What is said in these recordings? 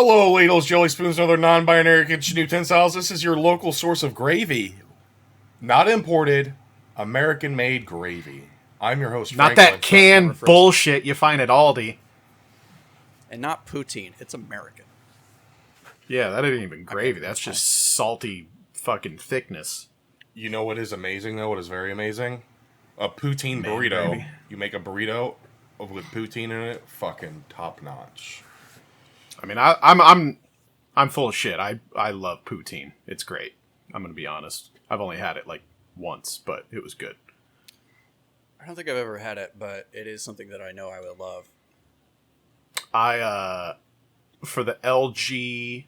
Hello, ladles, jelly spoons, and other non-binary kitchen utensils. This is your local source of gravy. Not imported, American-made gravy. I'm your host, Not Franklin. that canned bullshit you find at Aldi. And not poutine. It's American. Yeah, that ain't even gravy. That's just salty fucking thickness. You know what is amazing, though? What is very amazing? A poutine burrito. Gravy. You make a burrito with poutine in it, fucking top-notch. I mean, I'm full of shit. I love poutine. It's great. I'm gonna be honest. I've only had it like once, but it was good. I don't think I've ever had it, but it is something that I know I would love. For the LG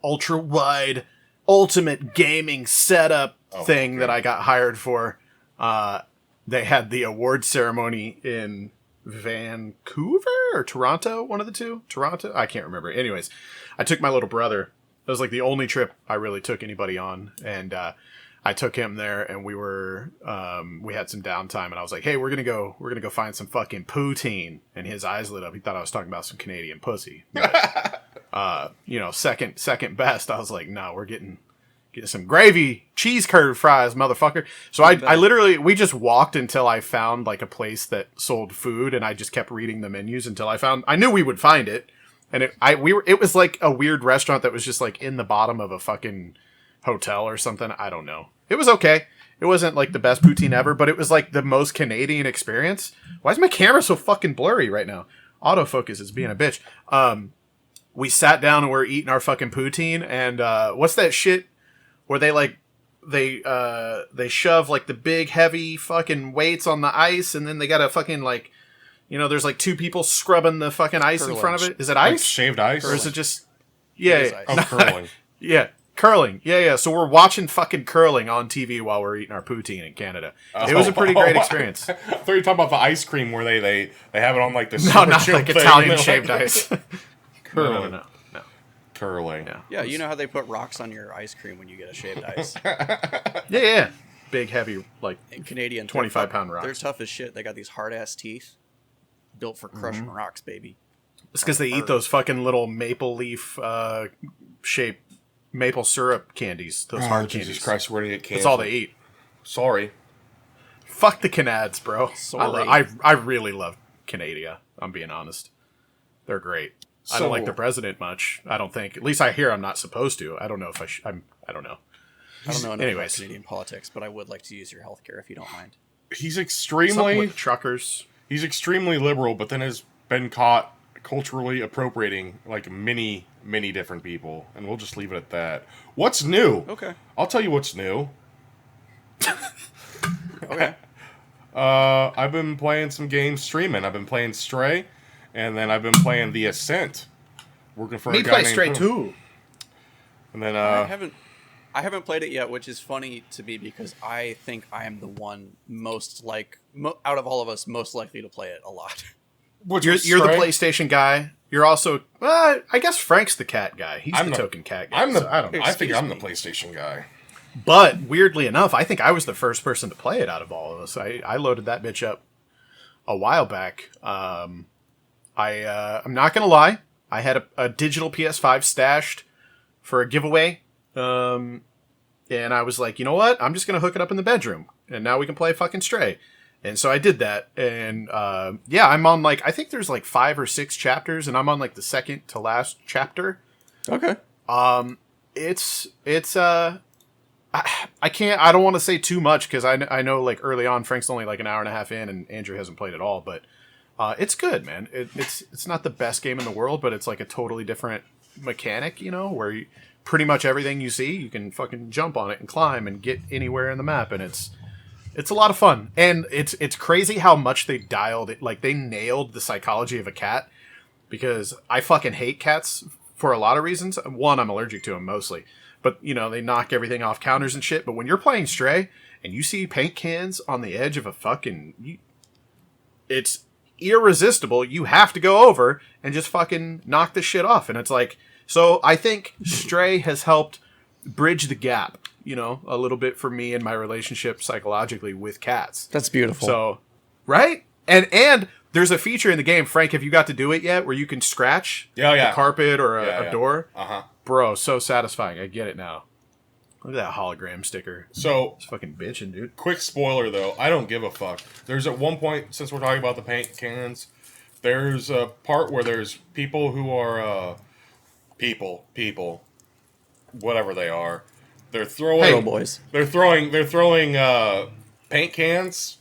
ultra wide ultimate gaming setup thing that I got hired for, they had the award ceremony in Vancouver or Toronto, one of the two. Toronto, I can't remember. Anyways, I took my little brother. It was like the only trip I really took anybody on, and I took him there, and we had some downtime, and I was like, "Hey, we're gonna go find some fucking poutine." And his eyes lit up. He thought I was talking about some Canadian pussy. But, second best. I was like, "No, we're getting some gravy cheese curd fries, motherfucker." So we just walked until I found like a place that sold food, and I just kept reading the menus until I knew we would find it. And it was like a weird restaurant that was just like in the bottom of a fucking hotel or something. I don't know. It was okay. It wasn't like the best poutine ever, but it was like the most Canadian experience. Why is my camera so fucking blurry right now? Autofocus is being a bitch. We sat down and we're eating our fucking poutine, and what's that shit where they shove like the big heavy fucking weights on the ice, and then they gotta fucking like, there's like two people scrubbing the fucking ice in front of it. Is it ice? Like shaved ice? Or is it just... Yeah. Curling. Yeah. Curling. Yeah. So we're watching fucking curling on TV while we're eating our poutine in Canada. It was a pretty great experience. I thought you were talking about the ice cream where they have it on like the No, not super like chill Italian thing. shaved ice. Curling. No. Curling. Yeah, you know how they put rocks on your ice cream when you get a shaved ice? Yeah. Big, heavy, like In Canadian, 25-pound rocks. They're tough as shit. They got these hard-ass teeth built for crushing rocks, baby. It's because they eat those fucking little maple leaf shaped maple syrup candies. Those hard Jesus candies. Christ, where do you get candy? That's all they eat. Sorry. Fuck the Canads, bro. Sorry. I really love Canada. I'm being honest. They're great. I don't like their president much. I don't think. At least I hear I'm not supposed to. I don't know if I don't know. I don't know enough Anyways. about Canadian politics, but I would like to use your healthcare if you don't mind. He's Something extremely with truckers. He's extremely liberal, but then has been caught culturally appropriating like many different people, and we'll just leave it at that. What's new? Okay. I'll tell you what's new. Okay. I've been playing some games streaming. I've been playing Stray, and then I've been playing The Ascent. Working for Me a guy play named Stray Boom. too. And then I haven't played it yet, which is funny to me because I think I am the one out of all of us most likely to play it a lot. which You're was the Stray. PlayStation guy. You're also, I guess Frank's the cat guy. He's the token cat guy. I'm the. so I don't know. I think I'm the Excuse PlayStation guy. But weirdly enough, I think I was the first person to play it out of all of us. I loaded that bitch up a while back. I'm not gonna lie. I had a digital PS5 stashed for a giveaway. And I was like, you know what? I'm just gonna hook it up in the bedroom, and now we can play fucking Stray. And so I did that, and I'm on like, I think there's like 5 or 6 chapters, and I'm on like the second to last chapter. Okay. I don't want to say too much because I know like early on Frank's only like an hour and a half in, and Andrew hasn't played at all, but it's good, man. It's not the best game in the world, but it's like a totally different mechanic, where pretty much everything you see, you can fucking jump on it and climb and get anywhere in the map, and it's a lot of fun. And it's crazy how much they dialed it. Like, they nailed the psychology of a cat, because I fucking hate cats for a lot of reasons. One, I'm allergic to them mostly. But, they knock everything off counters and shit. But when you're playing Stray and you see paint cans on the edge of a fucking... It's irresistible. You have to go over and just fucking knock the shit off. And it's like... So I think Stray has helped bridge the gap, a little bit for me and my relationship psychologically with cats. That's beautiful. So, right? And There's a feature in the game, Frank, have you got to do it yet, where you can scratch yeah. a carpet or a door? Uh-huh. Bro, so satisfying. I get it now. Look at that hologram sticker. So, it's fucking bitching, dude. Quick spoiler, though. I don't give a fuck. There's at one point, since we're talking about the paint cans, there's a part where there's people who are, people, whatever they are. They're throwing... boys. They're throwing paint cans.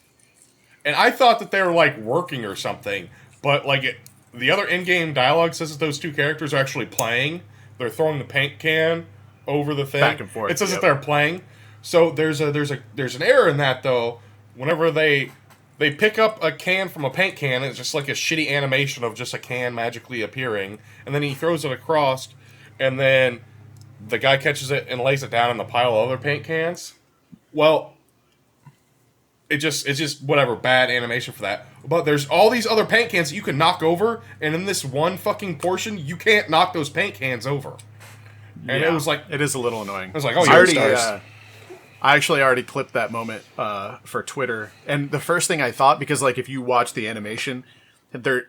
And I thought that they were, like, working or something. But, like, the other in-game dialogue says that those two characters are actually playing. They're throwing the paint can over the thing. Back and forth. It says that they're playing. So there's an error in that, though. Whenever they pick up a can from a paint can, it's just like a shitty animation of just a can magically appearing. And then he throws it across, and then the guy catches it and lays it down in the pile of other paint cans. Well... It's just whatever, bad animation for that. But there's all these other paint cans that you can knock over, and in this one fucking portion, you can't knock those paint cans over. And it was like... It is a little annoying. I was like, oh, you're stars. I actually already clipped that moment for Twitter. And the first thing I thought, because like if you watch the animation,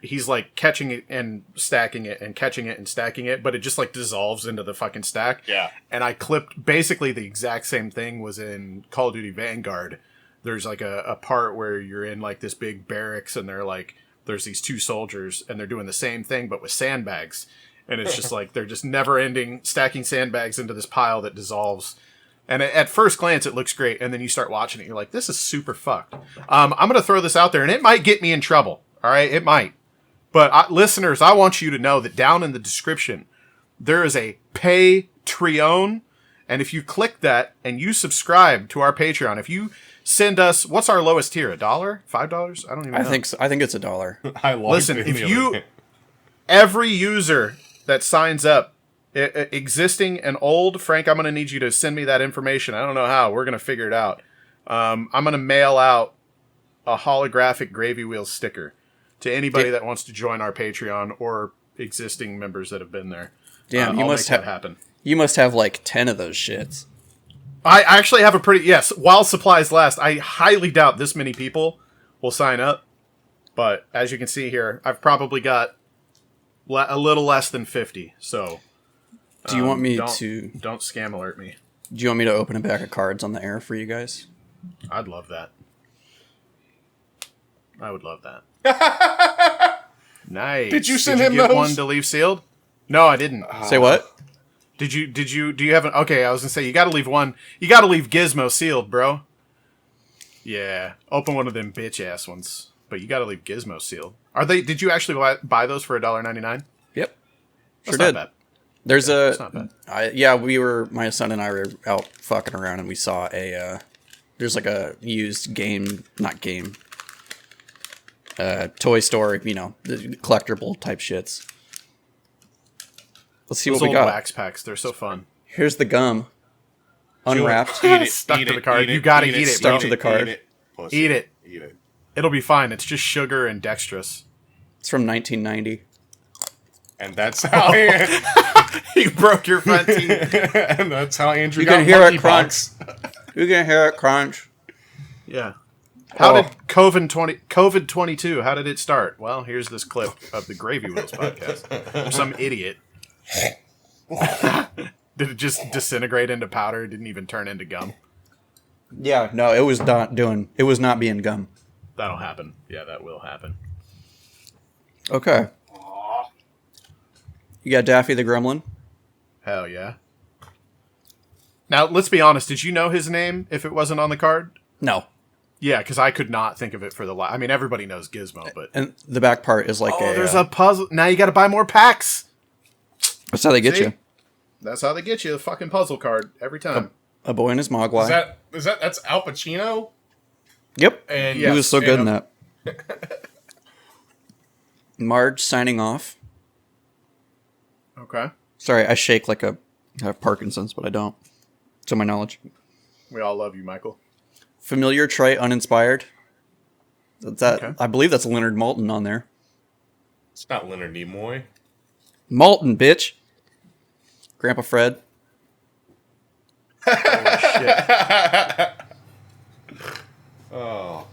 he's like catching it and stacking it and catching it and stacking it, but it just like dissolves into the fucking stack. Yeah. And I clipped basically the exact same thing was in Call of Duty Vanguard. There's like a part where you're in like this big barracks and there's these two soldiers and they're doing the same thing but with sandbags. And it's just like they're just never ending stacking sandbags into this pile that dissolves. And at first glance it looks great, and then you start watching it, you're like, this is super fucked. I'm gonna throw this out there, and it might get me in trouble. All right, it might. But listeners, I want you to know that down in the description there is a Patreon, and if you click that and you subscribe to our Patreon, if you send us, what's our lowest tier? $1? $5? I don't even know. I think so. I think it's $1. Listen, if you, every user that signs up, existing and old, Frank, I'm going to need you to send me that information. I don't know how. We're going to figure it out. I'm going to mail out a holographic Gravy Wheels sticker to anybody that wants to join our Patreon or existing members that have been there. Damn, you must have happen. You must have like 10 of those shits. I actually have a yes, while supplies last, I highly doubt this many people will sign up. But as you can see here, I've probably got a little less than 50. So do you want me don't scam alert me. Do you want me to open a pack of cards on the air for you guys? I'd love that. I would love that. Nice. Did you send him those? One to leave sealed? No, I didn't. Say what? Do you have an... Okay, I was going to say, you got to leave one. You got to leave Gizmo sealed, bro. Yeah. Open one of them bitch-ass ones. But you got to leave Gizmo sealed. Did you actually buy those for $1.99? Yep. That's not bad. There's That's not bad. my son and I were out fucking around and we saw there's like a used toy store, the collectible type shits. Let's see Those what we old got. wax packs, they're so fun. Here's the gum. Unwrapped. Eat it. Stuck eat to the it, card. eat You gotta eat it, Stuck bro. to the card. Eat it. Eat it. It'll be fine. It's just sugar and dextrose. It's from 1990. And that's how You broke your front teeth. and that's how Andrew You got can hear it monkeypox. crunch. You can hear it crunch. Yeah. How did COVID 22? How did it start? Well, here's this clip of the Gravy Wheels podcast from some idiot. Did it just disintegrate into powder? It didn't even turn into gum. Yeah, no, it was not being gum. That'll happen. Yeah, that will happen. Okay. You got Daffy the Gremlin? Hell yeah. Now, let's be honest. Did you know his name if it wasn't on the card? No. Yeah, because I could not think of it for the I mean, everybody knows Gizmo, but... And the back part is like there's a puzzle. Now you got to buy more packs. That's how they get you. That's how they get you. The fucking puzzle card every time. A boy and his mogwai. That's Al Pacino? Yep. And he was so good in that. Marge signing off. Okay. Sorry, I shake like I have Parkinson's, but I don't. To my knowledge. We all love you, Michael. Familiar trait uninspired. Okay. I believe that's Leonard Maltin on there. It's not Leonard Nimoy. Maltin, bitch. Grandpa Fred. Oh, shit. Oh.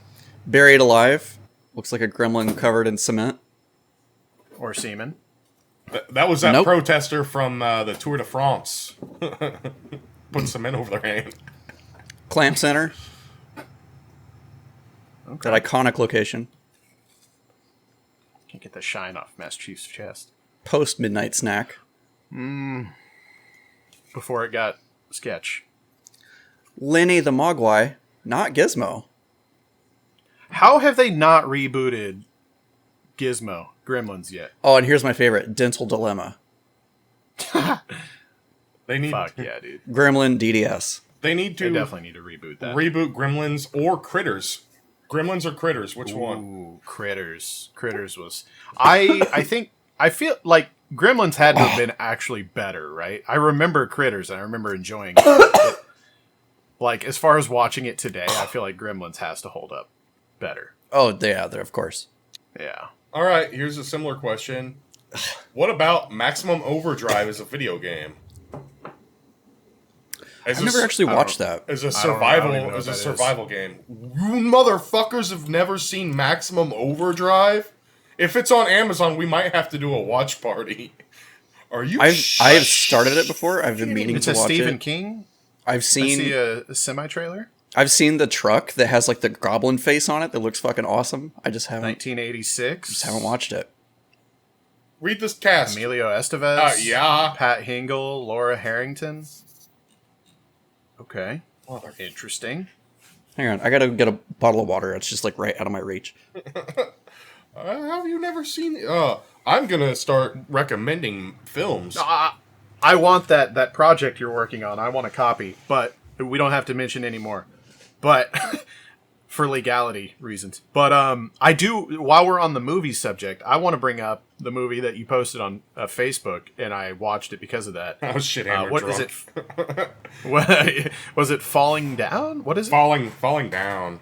Buried alive. Looks like a gremlin covered in cement. Or semen. That was that Nope. protester from the Tour de France. Put cement over their hand. Clamp Center. Okay. That iconic location. Can't get the shine off Master Chief's chest. Post midnight snack. Before it got sketch. Lenny the Mogwai, not Gizmo. How have they not rebooted Gizmo Gremlins yet? Oh, and here's my favorite, Dental Dilemma. They need Fuck yeah, dude. Gremlin DDS. they need They to definitely need to reboot that. reboot Gremlins or Critters. Gremlins or Critters? Which one? Ooh, Critters. Critters was. I feel like Gremlins had to have been actually better, right? I remember Critters and I remember enjoying it. Like, as far as watching it today, I feel like Gremlins has to hold up better. Oh, yeah, there, of course. Yeah. All right, here's a similar question. What about Maximum Overdrive as a video game? I've never actually watched that. As a I don't even know as a what that is. survival game. You motherfuckers have never seen Maximum Overdrive? If it's on Amazon, we might have to do a watch party. Are you? I have started it before. I've been meaning It's to a watch Stephen it. King. I've I seen see a semi-trailer. I've seen the truck that has like the goblin face on it that looks fucking awesome. I just haven't 1986. watched it. Read this cast. Emilio Estevez. Yeah. Pat Hingle, Laura Harrington. Okay. Mother- Interesting. Hang on, I gotta get a bottle of water. It's just like right out of my reach. How have you never seen? I'm gonna start recommending films. I want that project you're working on. I want a copy, but we don't have to mention anymore. But for legality reasons. But I do. While we're on the movie subject, I want to bring up the movie that you posted on Facebook, and I watched it because of that. Oh shit! Hammer What drunk. is it? What, was it Falling Down? What is it? Falling down.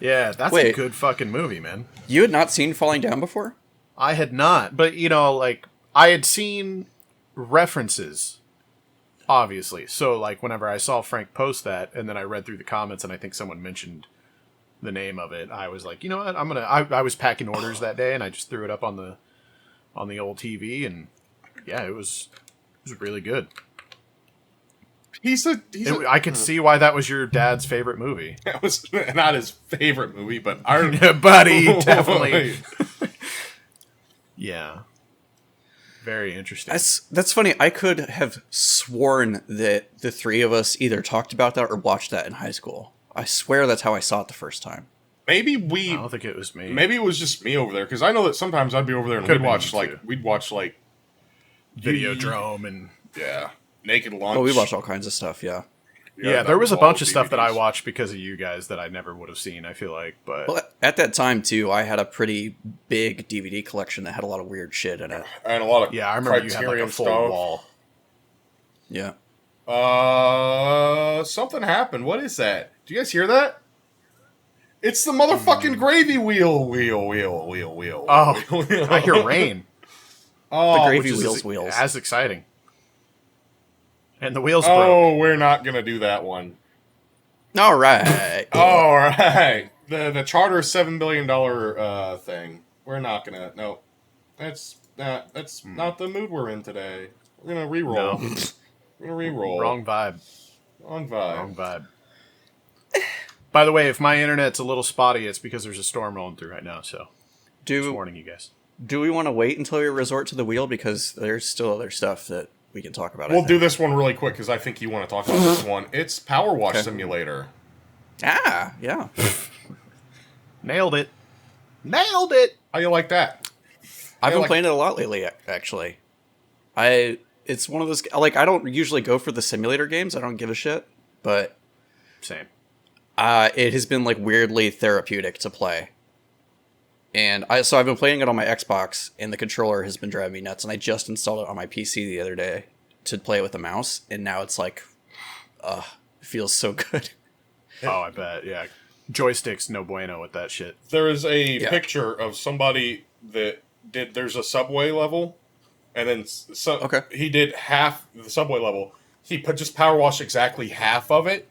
Yeah, that's a Wait. good fucking movie, man. You had not seen Falling Down before? I had not, but like I had seen references, obviously. So like whenever I saw Frank post that, and then I read through the comments, and I think someone mentioned the name of it, I was like, you know what, I'm gonna. I was packing orders that day, and I just threw it up on the old TV, and yeah, it was really good. I could see why that was your dad's favorite movie. That was not his favorite movie, but Buddy, definitely. Yeah. Very interesting. That's funny. I could have sworn that the three of us either talked about that or watched that in high school. I swear that's how I saw it the first time. maybe I don't think it was me. maybe it was just me over there because I know that sometimes I'd be over there and Could've we'd been watch you, like too. Videodrome and Naked Lunch. Oh, we watched all kinds of stuff, yeah. yeah, that there was a all bunch of stuff that I DVDs. watched because of you guys that I never would have seen. I feel like, but Well, at that time, too, I had a pretty big DVD collection that had a lot of weird shit in it. and a lot of yeah, I remember you had like a Criterion full stuff. wall. Yeah. Something happened. What is that? Do you guys hear that? It's the motherfucking gravy wheel. Oh, wheel. I hear rain. Oh, The gravy Which is wheels. as exciting. And the wheels broke. oh, we're not gonna do that one. All right. All right, the charter $7 billion thing. We're not gonna. No, that's not the mood we're in today. We're gonna re-roll. No. We're gonna re-roll. Wrong vibe. Wrong vibe. Wrong vibe. By the way, if my internet's a little spotty, it's because there's a storm rolling through right now. So, just warning you guys. Do we want to wait until we resort to the wheel? Because there's still other stuff that we can talk about. I We'll think. do this one really quick because I think you want to talk about this one. It's Power Wash Simulator. Ah, yeah. Nailed it. Nailed it. How you like that? I've been like- playing it a lot lately, actually. It's one of those, like, I don't usually go for the simulator games. I don't give a shit. But Same. it has been, like, weirdly therapeutic to play. And so I've been playing it on my Xbox, and the controller has been driving me nuts. And I just installed it on my PC the other day to play it with a mouse. And now it's like, it feels so good. Oh, I bet. Yeah. Joysticks no bueno with that shit. There is a Yeah. picture of somebody that did. There's a subway level, and then Okay. he did half the subway level. He just power washed exactly half of it,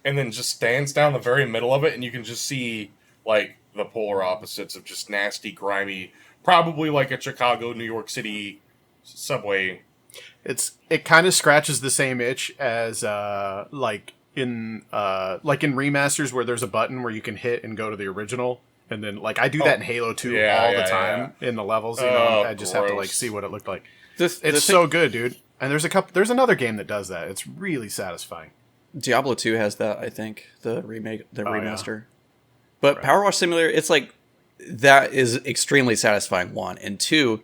and then just stands down the very middle of it, and you can just see like the polar opposites of just nasty, grimy, probably like a Chicago, New York City subway. It kind of scratches the same itch as like in remasters where there's a button where you can hit and go to the original, and then like I do that in Halo 2 all the time in the levels. You know, I just have to like see what it looked like. It's so good, dude. And there's another game that does that. It's really satisfying. Diablo 2 has that, I think, the remaster. Yeah. But right. Power Wash Simulator, it's like that is extremely satisfying, one. And two,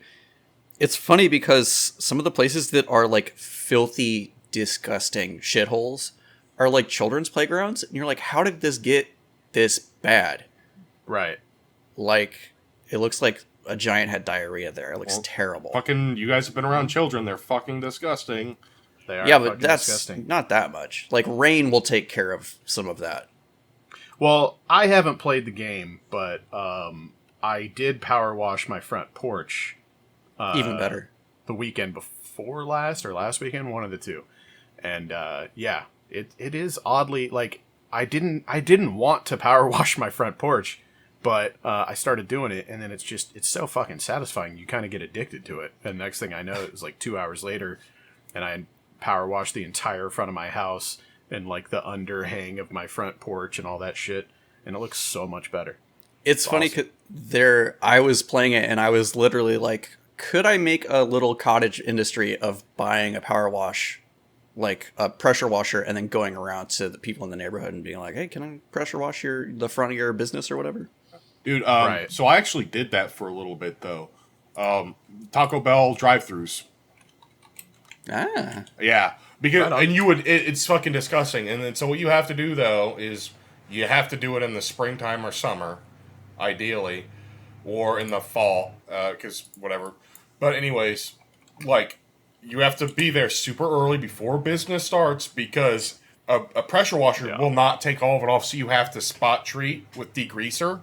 it's funny because some of the places that are like filthy, disgusting shitholes are like children's playgrounds. And you're like, how did this get this bad? Right. Like, it looks like a giant had diarrhea there. It looks terrible. Fucking, you guys have been around children. They're fucking disgusting. They are. Yeah, but that's disgusting. Not that much. Like, rain will take care of some of that. Well, I haven't played the game, but I did power wash my front porch. Even better. The weekend before last or last weekend, one of the two. And yeah, it is oddly like I didn't want to power wash my front porch, but I started doing it, and then it's so fucking satisfying. You kind of get addicted to it. And next thing I know, it was like 2 hours later, and I power washed the entire front of my house and like the underhang of my front porch and all that shit, and it looks so much better. It's funny because I was playing it and I was literally like, could I make a little cottage industry of buying a power wash, like a pressure washer, and then going around to the people in the neighborhood and being like, hey, can I pressure wash the front of your business or whatever? Dude, right. So I actually did that for a little bit though. Taco Bell drive-thrus. Ah. Yeah. Because it's fucking disgusting. And then so what you have to do though is you have to do it in the springtime or summer, ideally, or in the fall, because whatever. But anyways, like you have to be there super early before business starts because a pressure washer will not take all of it off. So you have to spot treat with degreaser,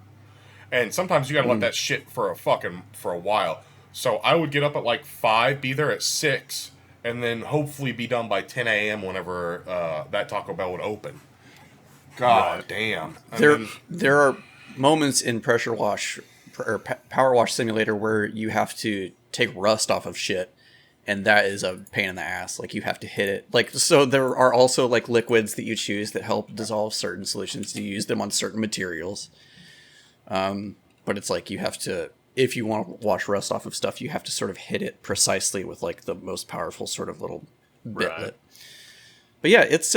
and sometimes you gotta let that shit for a while. So I would get up at like 5, be there at 6. And then hopefully be done by 10 a.m. whenever that Taco Bell would open. God damn. There are moments in pressure wash or power wash simulator where you have to take rust off of shit, and that is a pain in the ass. Like you have to hit it. Like so, there are also like liquids that you choose that help dissolve certain solutions. You use them on certain materials. But it's like you have to. If you want to wash rust off of stuff, you have to sort of hit it precisely with like the most powerful sort of little bit. Right. But yeah, it's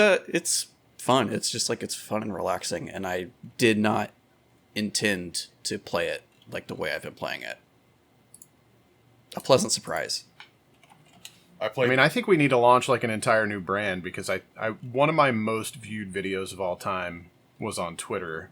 fun. It's just like it's fun and relaxing, and I did not intend to play it like the way I've been playing it. A pleasant surprise. I mean, I think we need to launch like an entire new brand because I one of my most viewed videos of all time was on Twitter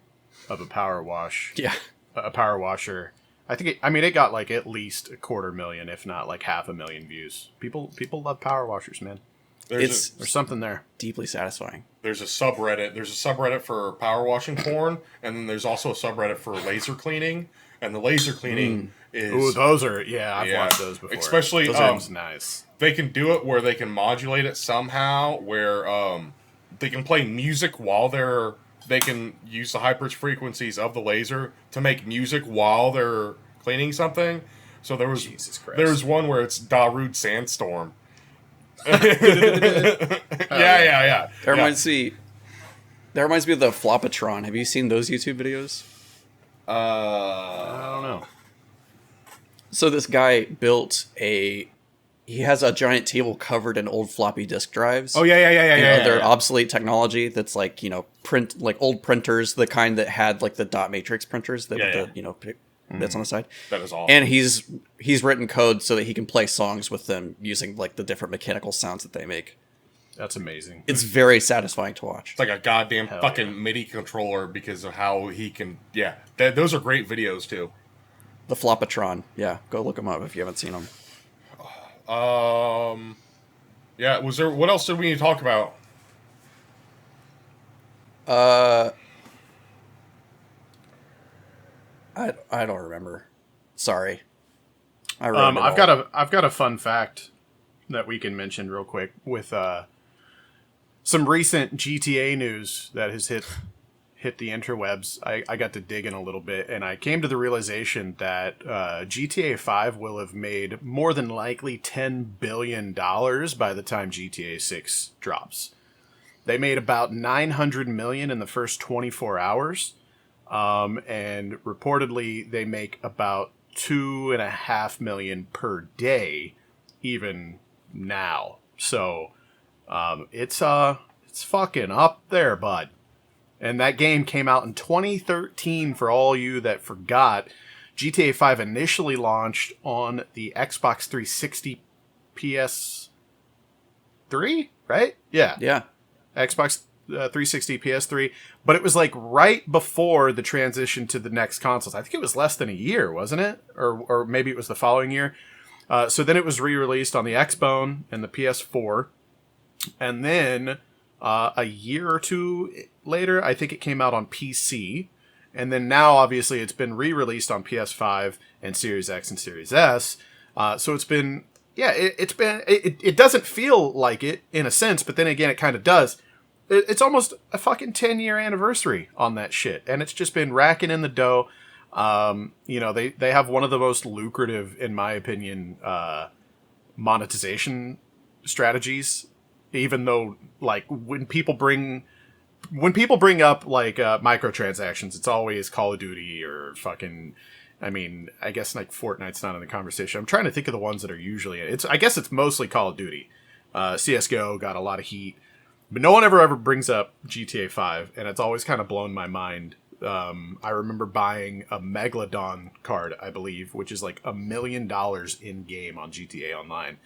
of a power wash. Yeah, a power washer. I think it got like at least 250,000, if not like 500,000 views. People love power washers, man. There's something there. Deeply satisfying. There's a subreddit for power washing porn, and then there's also a subreddit for laser cleaning. And the laser cleaning is... Ooh, those are... Yeah, I've watched those before. Especially... Those are nice. They can do it where they can modulate it somehow, where they can play music while they're... They can use the high-pitch frequencies of the laser to make music while they're cleaning something. So there was one where it's Darude Sandstorm. Yeah. That reminds me of the Flopatron. Have you seen those YouTube videos? I don't know. So this guy he has a giant table covered in old floppy disk drives. Oh yeah. They're obsolete technology that's like, print like old printers, the kind that had like the dot matrix printers that that's on the side. That is awesome. And he's written code so that he can play songs with them using like the different mechanical sounds that they make. That's amazing. It's very satisfying to watch. It's like a goddamn MIDI controller because of how he can. Yeah, those are great videos too. The Flopatron. Yeah, go look them up if you haven't seen them. Yeah. What else did we need to talk about? I don't remember. Sorry. I've got a fun fact that we can mention real quick with some recent GTA news that has hit hit the interwebs, I got to digging a little bit, and I came to the realization that GTA 5 will have made more than likely $10 billion by the time GTA 6 drops. They made about $900 million in the first 24 hours, and reportedly they make about $2.5 million per day, even now. So it's fucking up there, bud. And that game came out in 2013 for all you that forgot. GTA 5 initially launched on the Xbox 360 PS3, right? Yeah. Yeah. Xbox 360 PS3, but it was like right before the transition to the next consoles. I think it was less than a year, wasn't it? Or maybe it was the following year. So then it was re-released on the Xbone and the PS4. And then a year or two later, I think it came out on PC. And then now, obviously, it's been re-released on PS5 and Series X and Series S. So it's been, yeah, it doesn't feel like it in a sense, but then again, it kind of does. It's almost a fucking 10-year anniversary on that shit. And it's just been racking in the dough. They have one of the most lucrative, in my opinion, monetization strategies. Even though, like, when people bring up like microtransactions, it's always Call of Duty or fucking. I mean, I guess like Fortnite's not in the conversation. I'm trying to think of the ones that are usually. I guess it's mostly Call of Duty. CS:GO got a lot of heat, but no one ever brings up GTA 5, and it's always kind of blown my mind. I remember buying a Megalodon card, I believe, which is like $1 million in game on GTA Online.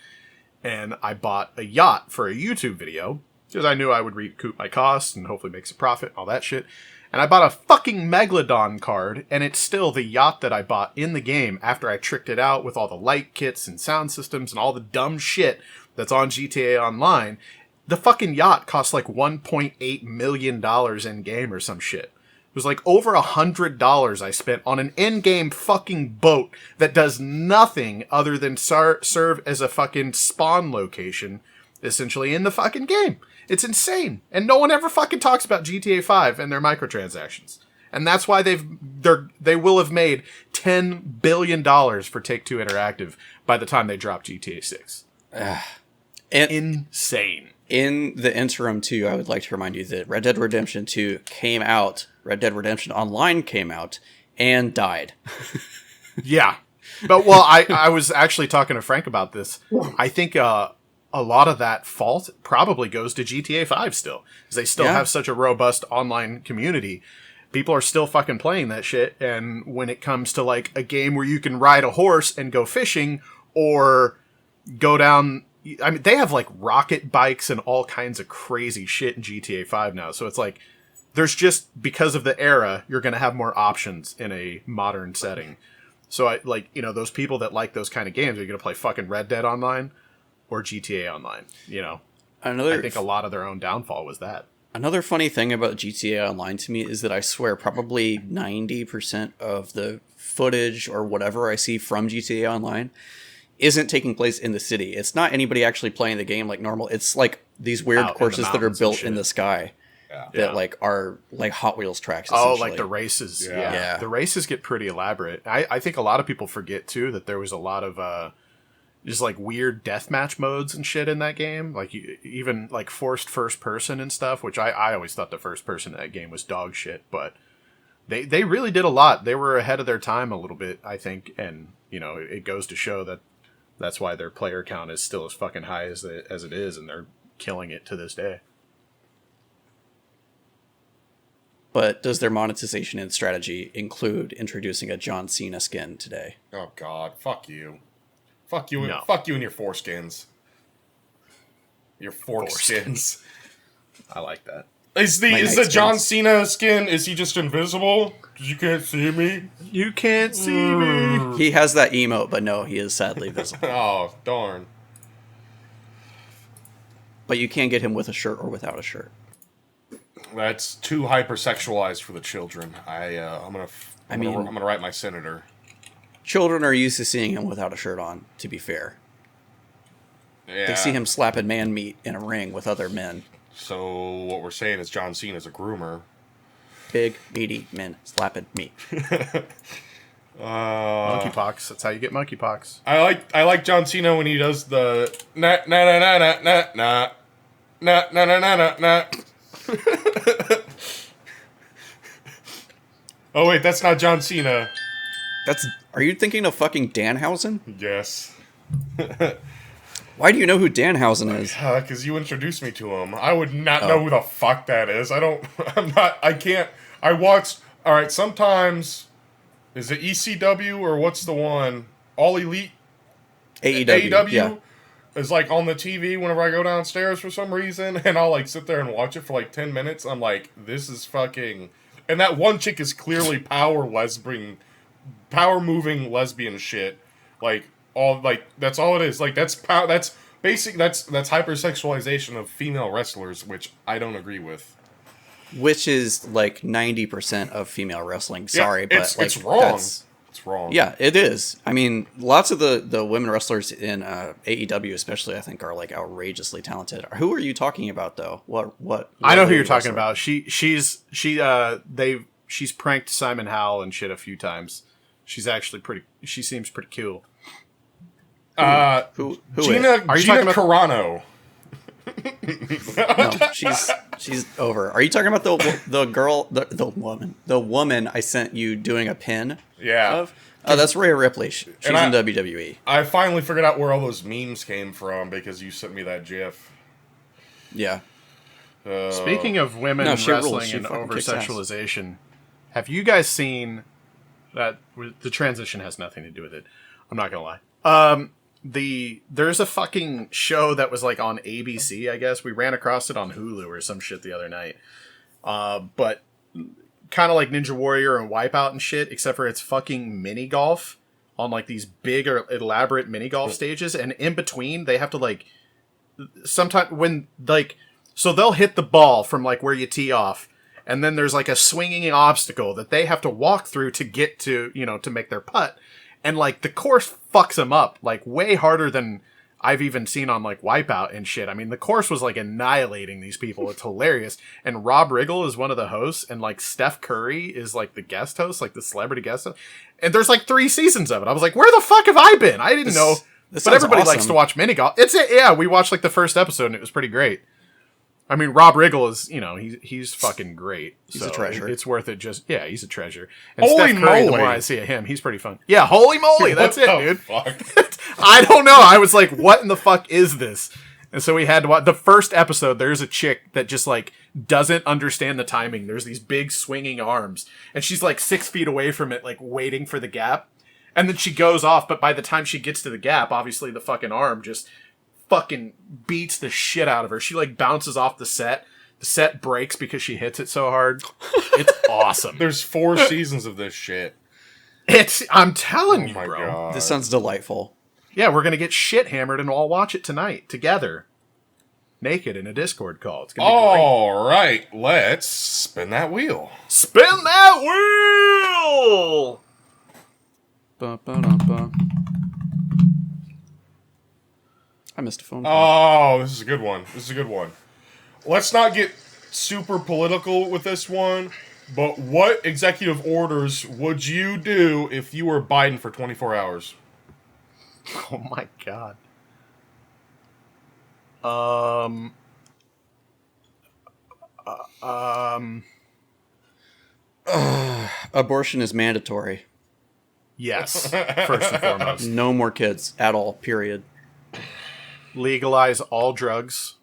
And I bought a yacht for a YouTube video because I knew I would recoup my costs and hopefully make some profit and all that shit. And I bought a fucking Megalodon card, and it's still the yacht that I bought in the game after I tricked it out with all the light kits and sound systems and all the dumb shit that's on GTA Online. The fucking yacht cost like $1.8 million in game or some shit. It was like over $100 I spent on an in-game fucking boat that does nothing other than serve as a fucking spawn location, essentially, in the fucking game. It's insane. And no one ever fucking talks about GTA 5 and their microtransactions. And that's why they will have made $10 billion for Take-Two Interactive by the time they drop GTA 6. Insane. In the interim, too, I would like to remind you that Red Dead Redemption 2 came out, Red Dead Redemption Online came out, and died. Yeah. But, well, I was actually talking to Frank about this. I think a lot of that fault probably goes to GTA 5 still. Because they still have such a robust online community. People are still fucking playing that shit. And when it comes to, like, a game where you can ride a horse and go fishing or go down... I mean, they have, like, rocket bikes and all kinds of crazy shit in GTA 5 now. So it's like, there's just, because of the era, you're going to have more options in a modern setting. So, those people that like those kind of games, are going to play fucking Red Dead Online or GTA Online, I think a lot of their own downfall was that. Another funny thing about GTA Online to me is that I swear probably 90% of the footage or whatever I see from GTA Online isn't taking place in the city. It's not anybody actually playing the game like normal. It's like these weird courses that are built in the sky that like are like Hot Wheels tracks. Oh, like the races. Yeah. The races get pretty elaborate. I think a lot of people forget too that there was a lot of just like weird deathmatch modes and shit in that game. Like even like forced first person and stuff, which I always thought the first person in that game was dog shit, but they really did a lot. They were ahead of their time a little bit, I think. And, it goes to show that that's why their player count is still as fucking high as it is, and they're killing it to this day. But does their monetization and strategy include introducing a John Cena skin today? Oh God, fuck you. Fuck you, No. Fuck you and your foreskins. Your foreskins. I like that. Is the John Cena skin, is he just invisible? 'Cause you can't see me? You can't see me. He has that emote, but no, he is sadly visible. Oh, darn. But you can get him with a shirt or without a shirt. That's too hypersexualized for the children. I'm gonna write my senator. Children are used to seeing him without a shirt on, to be fair. Yeah. They see him slapping man meat in a ring with other men. So what we're saying is John Cena's a groomer. Big, meaty men slapping me. Monkeypox. That's how you get monkeypox. I like John Cena when he does the na na na na na na na na na na na na. Oh wait, that's not John Cena. Are you thinking of fucking Danhausen? Yes. Why do you know who Danhausen is? Because you introduced me to him. I would not know who the fuck that is. I can't. I watched. All right, sometimes. Is it ECW or what's the one? All Elite? AEW. Yeah. Is like on the TV whenever I go downstairs for some reason. And I'll like sit there and watch it for like 10 minutes. I'm like, this is fucking. And that one chick is clearly power moving lesbian shit. Like, that's all it is. Like, that's hypersexualization of female wrestlers, which I don't agree with. Which is like 90% of female wrestling. Sorry, but it's wrong. It's wrong. Yeah, it is. I mean, lots of the women wrestlers in AEW, especially, I think, are like outrageously talented. Who are you talking about, though? What I know who you're talking about. She's pranked Simon Howell and shit a few times. She's actually she seems pretty cool. Who Gina Carano. No, she's over. Are you talking about the girl, the woman I sent you doing a pin? Yeah. Of? Oh, that's Rhea Ripley. She's in WWE. I finally figured out where all those memes came from because you sent me that GIF. Yeah. Speaking of women wrestling and over-sexualization, have you guys seen that? The transition has nothing to do with it. I'm not gonna lie. There's a fucking show that was like on ABC, I guess. We ran across it on Hulu or some shit the other night. But kind of like Ninja Warrior and Wipeout and shit, except for it's fucking mini golf on like these big or elaborate mini golf stages, and in between they have to like sometimes when like so they'll hit the ball from like where you tee off, and then there's like a swinging obstacle that they have to walk through to get to, you know, to make their putt. And, like, the course fucks them up, like, way harder than I've even seen on, like, Wipeout and shit. I mean, the course was, like, annihilating these people. It's hilarious. And Rob Riggle is one of the hosts, and, like, Steph Curry is, like, the guest host, like, the celebrity guest host. And there's, like, 3 seasons of it. I was like, where the fuck have I been? I didn't know. But everybody likes to watch mini golf. Yeah, we watched, like, the first episode, and it was pretty great. I mean, Rob Riggle is, you know, he's fucking great. He's a treasure. It's worth it. He's a treasure. And holy Steph Curry, moly. the more I see of him, he's pretty fun. Yeah, holy moly, that's it, dude. Fuck? I don't know. I was like, what in the fuck is this? And so we had to watch the first episode. There's a chick that just like doesn't understand the timing. There's these big swinging arms, and she's like 6 feet away from it, like waiting for the gap. And then she goes off, but by the time she gets to the gap, obviously the fucking arm just fucking beats the shit out of her. She like bounces off the set. The set breaks because she hits it so hard. It's awesome. There's 4 seasons of this shit. I'm telling you, bro. God. This sounds delightful. Yeah, we're gonna get shit hammered and we'll all watch it tonight together, naked in a Discord call. It's gonna be great. All right, let's spin that wheel. Spin that wheel. Ba-ba-da-ba. I missed a phone call. Oh, this is a good one. Let's not get super political with this one, but what executive orders would you do if you were Biden for 24 hours? Oh my god. Abortion is mandatory. Yes, first and foremost. No more kids at all, period. Legalize all drugs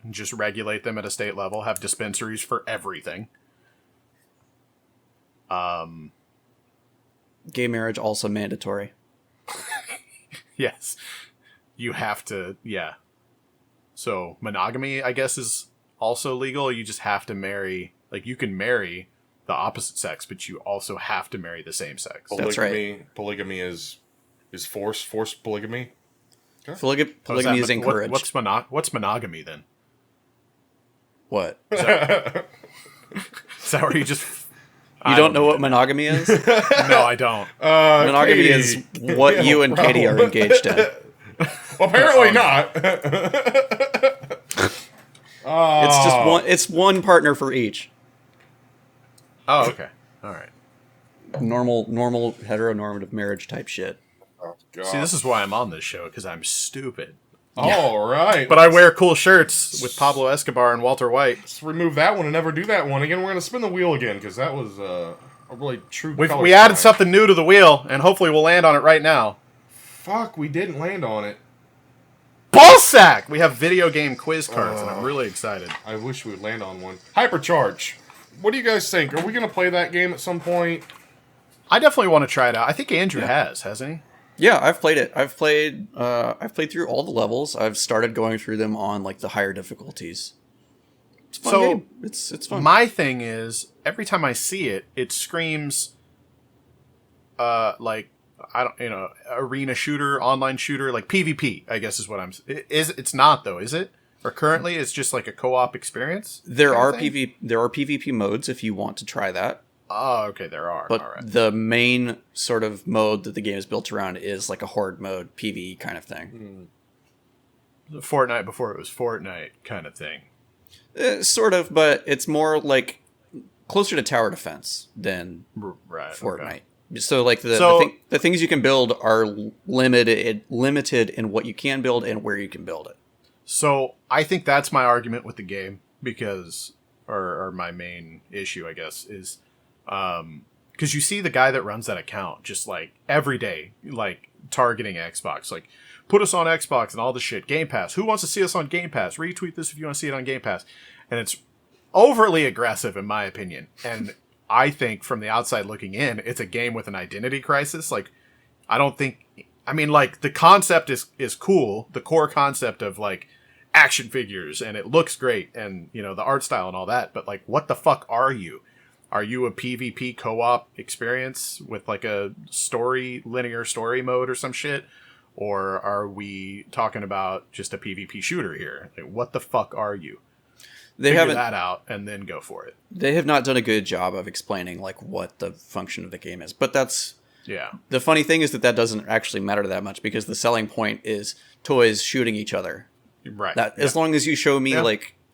and just regulate them at a state level. Have dispensaries for everything. Gay marriage also mandatory. Yes. You have to, yeah. So monogamy, I guess, is also legal. You just have to marry, like you can marry the opposite sex, but you also have to marry the same sex. That's right. Polygamy is forced polygamy. Okay. Polygamy is encouraged. What's monogamy then? What? Is that where you just... You don't know what monogamy is? No, I don't. Monogamy Katie. is what you and Katie are engaged in. Well, apparently not. It's just one. It's one partner for each. Oh, okay. All right. Normal heteronormative marriage type shit. Oh, God. See, this is why I'm on this show, because I'm stupid. All right. But I wear cool shirts with Pablo Escobar and Walter White. Let's remove that one and never do that one again. We're going to spin the wheel again, because that was a really true color We added sign. something new to the wheel, and hopefully we'll land on it right now. Fuck, we didn't land on it. Ballsack! We have video game quiz cards, and I'm really excited. I wish we would land on one. Hypercharge. What do you guys think? Are we going to play that game at some point? I definitely want to try it out. I think Andrew hasn't he? Yeah, I've played it. I've played through all the levels. I've started going through them on like the higher difficulties. It's a fun game. It's fun. My thing is, every time I see it, it screams like arena shooter, online shooter, like PvP, I guess is what I'm it's not though, is it? Or currently it's just like a co-op experience? There are PvP modes if you want to try that. Oh, okay, there are. But all right. the main sort of mode that the game is built around is like a horde mode, PvE kind of thing. Fortnite before it was Fortnite kind of thing. Sort of, but it's more like closer to tower defense than Fortnite. Okay. So like the things you can build are limited in what you can build and where you can build it. So I think that's my argument with the game, because or my main issue, I guess, is because you see the guy that runs that account just like every day, like targeting Xbox, like put us on Xbox and all this shit. Game Pass. Who wants to see us on Game Pass? Retweet this if you want to see it on Game Pass. And it's overly aggressive in my opinion. And I think from the outside looking in, it's a game with an identity crisis. Like, I don't think, I mean, like the concept is cool. The core concept of like action figures, and it looks great, and you know, the art style and all that. But like, what the fuck are you? Are you a PvP co-op experience with like a linear story mode or some shit? Or are we talking about just a PvP shooter here? Like, what the fuck are you? Figure that out and then go for it. They have not done a good job of explaining like what the function of the game is. But that's the funny thing is that doesn't actually matter that much, because the selling point is toys shooting each other. Right. As long as you show me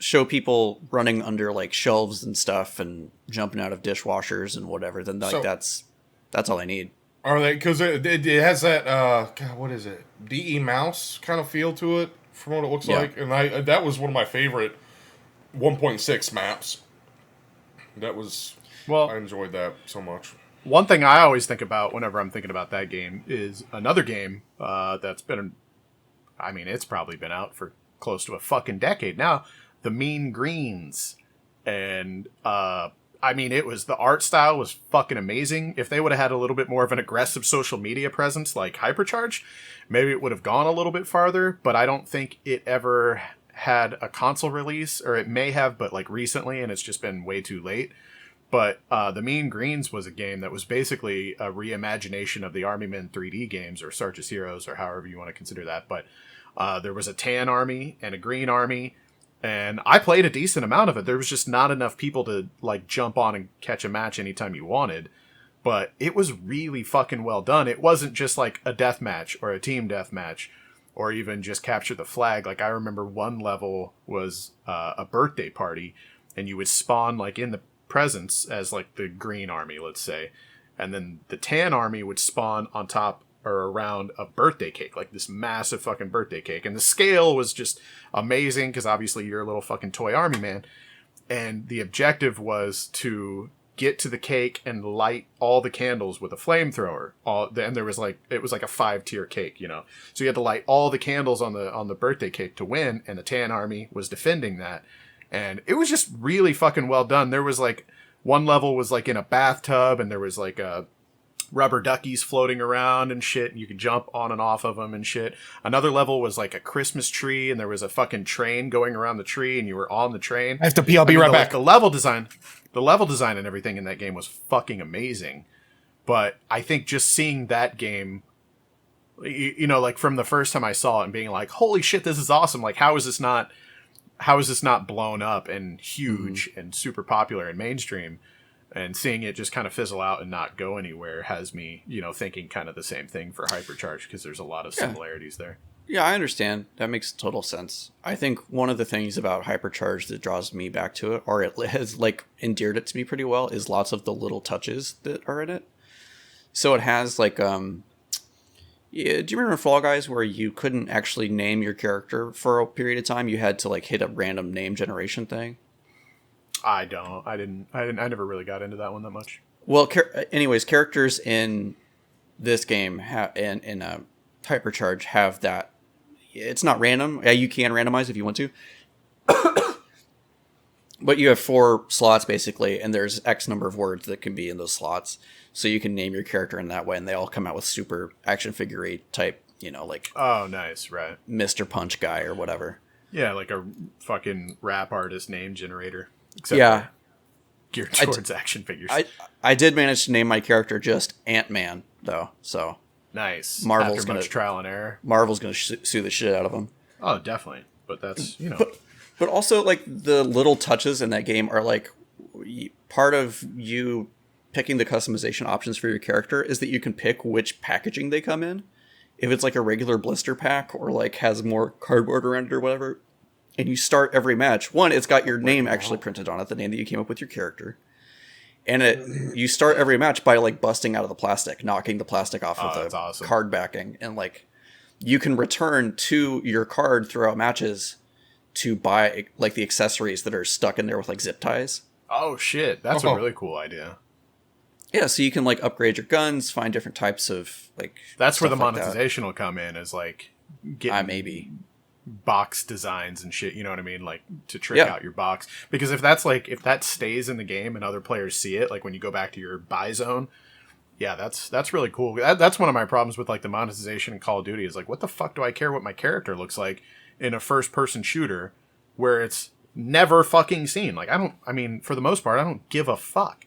show people running under like shelves and stuff and jumping out of dishwashers and whatever, then like that's all I need. Are they, because it has that God, what is it, DE mouse kind of feel to it from what it looks like, and that was one of my favorite 1.6 maps. That was I enjoyed that so much. One thing I always think about whenever I'm thinking about that game is another game that's been, I mean, it's probably been out for close to a fucking decade now. The Mean Greens. And, I mean, the art style was fucking amazing. If they would have had a little bit more of an aggressive social media presence like Hypercharge, maybe it would have gone a little bit farther, but I don't think it ever had a console release, or it may have, but like recently, and it's just been way too late. But the Mean Greens was a game that was basically a reimagination of the Army Men 3D games, or Sarge's Heroes, or however you want to consider that. But there was a tan army and a green army, and I played a decent amount of it. There was just not enough people to like jump on and catch a match anytime you wanted. But it was really fucking well done. It wasn't just like a death match or a team death match, or even just capture the flag. Like, I remember one level was a birthday party, and you would spawn like in the presence as like the green army, let's say, and then the tan army would spawn on top or around a birthday cake, like this massive fucking birthday cake. And the scale was just amazing, because obviously you're a little fucking toy army man. And the objective was to get to the cake and light all the candles with a flamethrower. And there was like, it was like a 5-tier cake, you know. So you had to light all the candles on the birthday cake to win, and the tan army was defending that. And it was just really fucking well done. There was like one level was like in a bathtub, and there was like rubber duckies floating around and shit, and you could jump on and off of them and shit. Another level was like a Christmas tree, and there was a fucking train going around the tree, and you were on the train. I have to pee. I'll be right back. Like, the level design and everything in that game was fucking amazing. But I think just seeing that game, you know, like from the first time I saw it and being like, holy shit, this is awesome. Like, how is this not blown up and huge and super popular and mainstream? And seeing it just kind of fizzle out and not go anywhere has me, you know, thinking kind of the same thing for Hypercharge, because there's a lot of similarities there. Yeah, I understand. That makes total sense. I think one of the things about Hypercharge that draws me back to it, or it has like endeared it to me pretty well, is lots of the little touches that are in it. So it has like yeah, do you remember Fall Guys where you couldn't actually name your character for a period of time? You had to like hit a random name generation thing. I don't. I didn't. I never really got into that one that much. Well, anyways, characters in this game in Hypercharge have that. It's not random. Yeah, you can randomize if you want to. But you have 4 slots basically, and there's X number of words that can be in those slots. So you can name your character in that way, and they all come out with super action figure type, like oh, nice, right, Mr. Punch guy or whatever. Yeah, like a fucking rap artist name generator. Except yeah, geared towards action figures. I did manage to name my character just Ant-Man though, so nice. Marvel's After much trial and error. Marvel's gonna sue the shit out of him. Oh, definitely. But that's But also, like, the little touches in that game are, like, part of you picking the customization options for your character is that you can pick which packaging they come in. If it's, like, a regular blister pack or, like, has more cardboard around it or whatever, and you start every match, one, it's got your name actually printed on it, the name that you came up with your character. And you start every match by, like, busting out of the plastic, knocking the plastic off of the card backing. And, like, you can return to your card throughout matches to buy like the accessories that are stuck in there with like zip ties. Oh shit, that's a really cool idea. Yeah, so you can like upgrade your guns, find different types of like. That's where the monetization will come in, is like getting maybe box designs and shit. You know what I mean? Like to trick out your box, because if that stays in the game and other players see it, like when you go back to your buy zone. Yeah, that's really cool. That's one of my problems with like the monetization in Call of Duty is like, what the fuck do I care what my character looks like in a first-person shooter where it's never fucking seen? Like, for the most part, I don't give a fuck.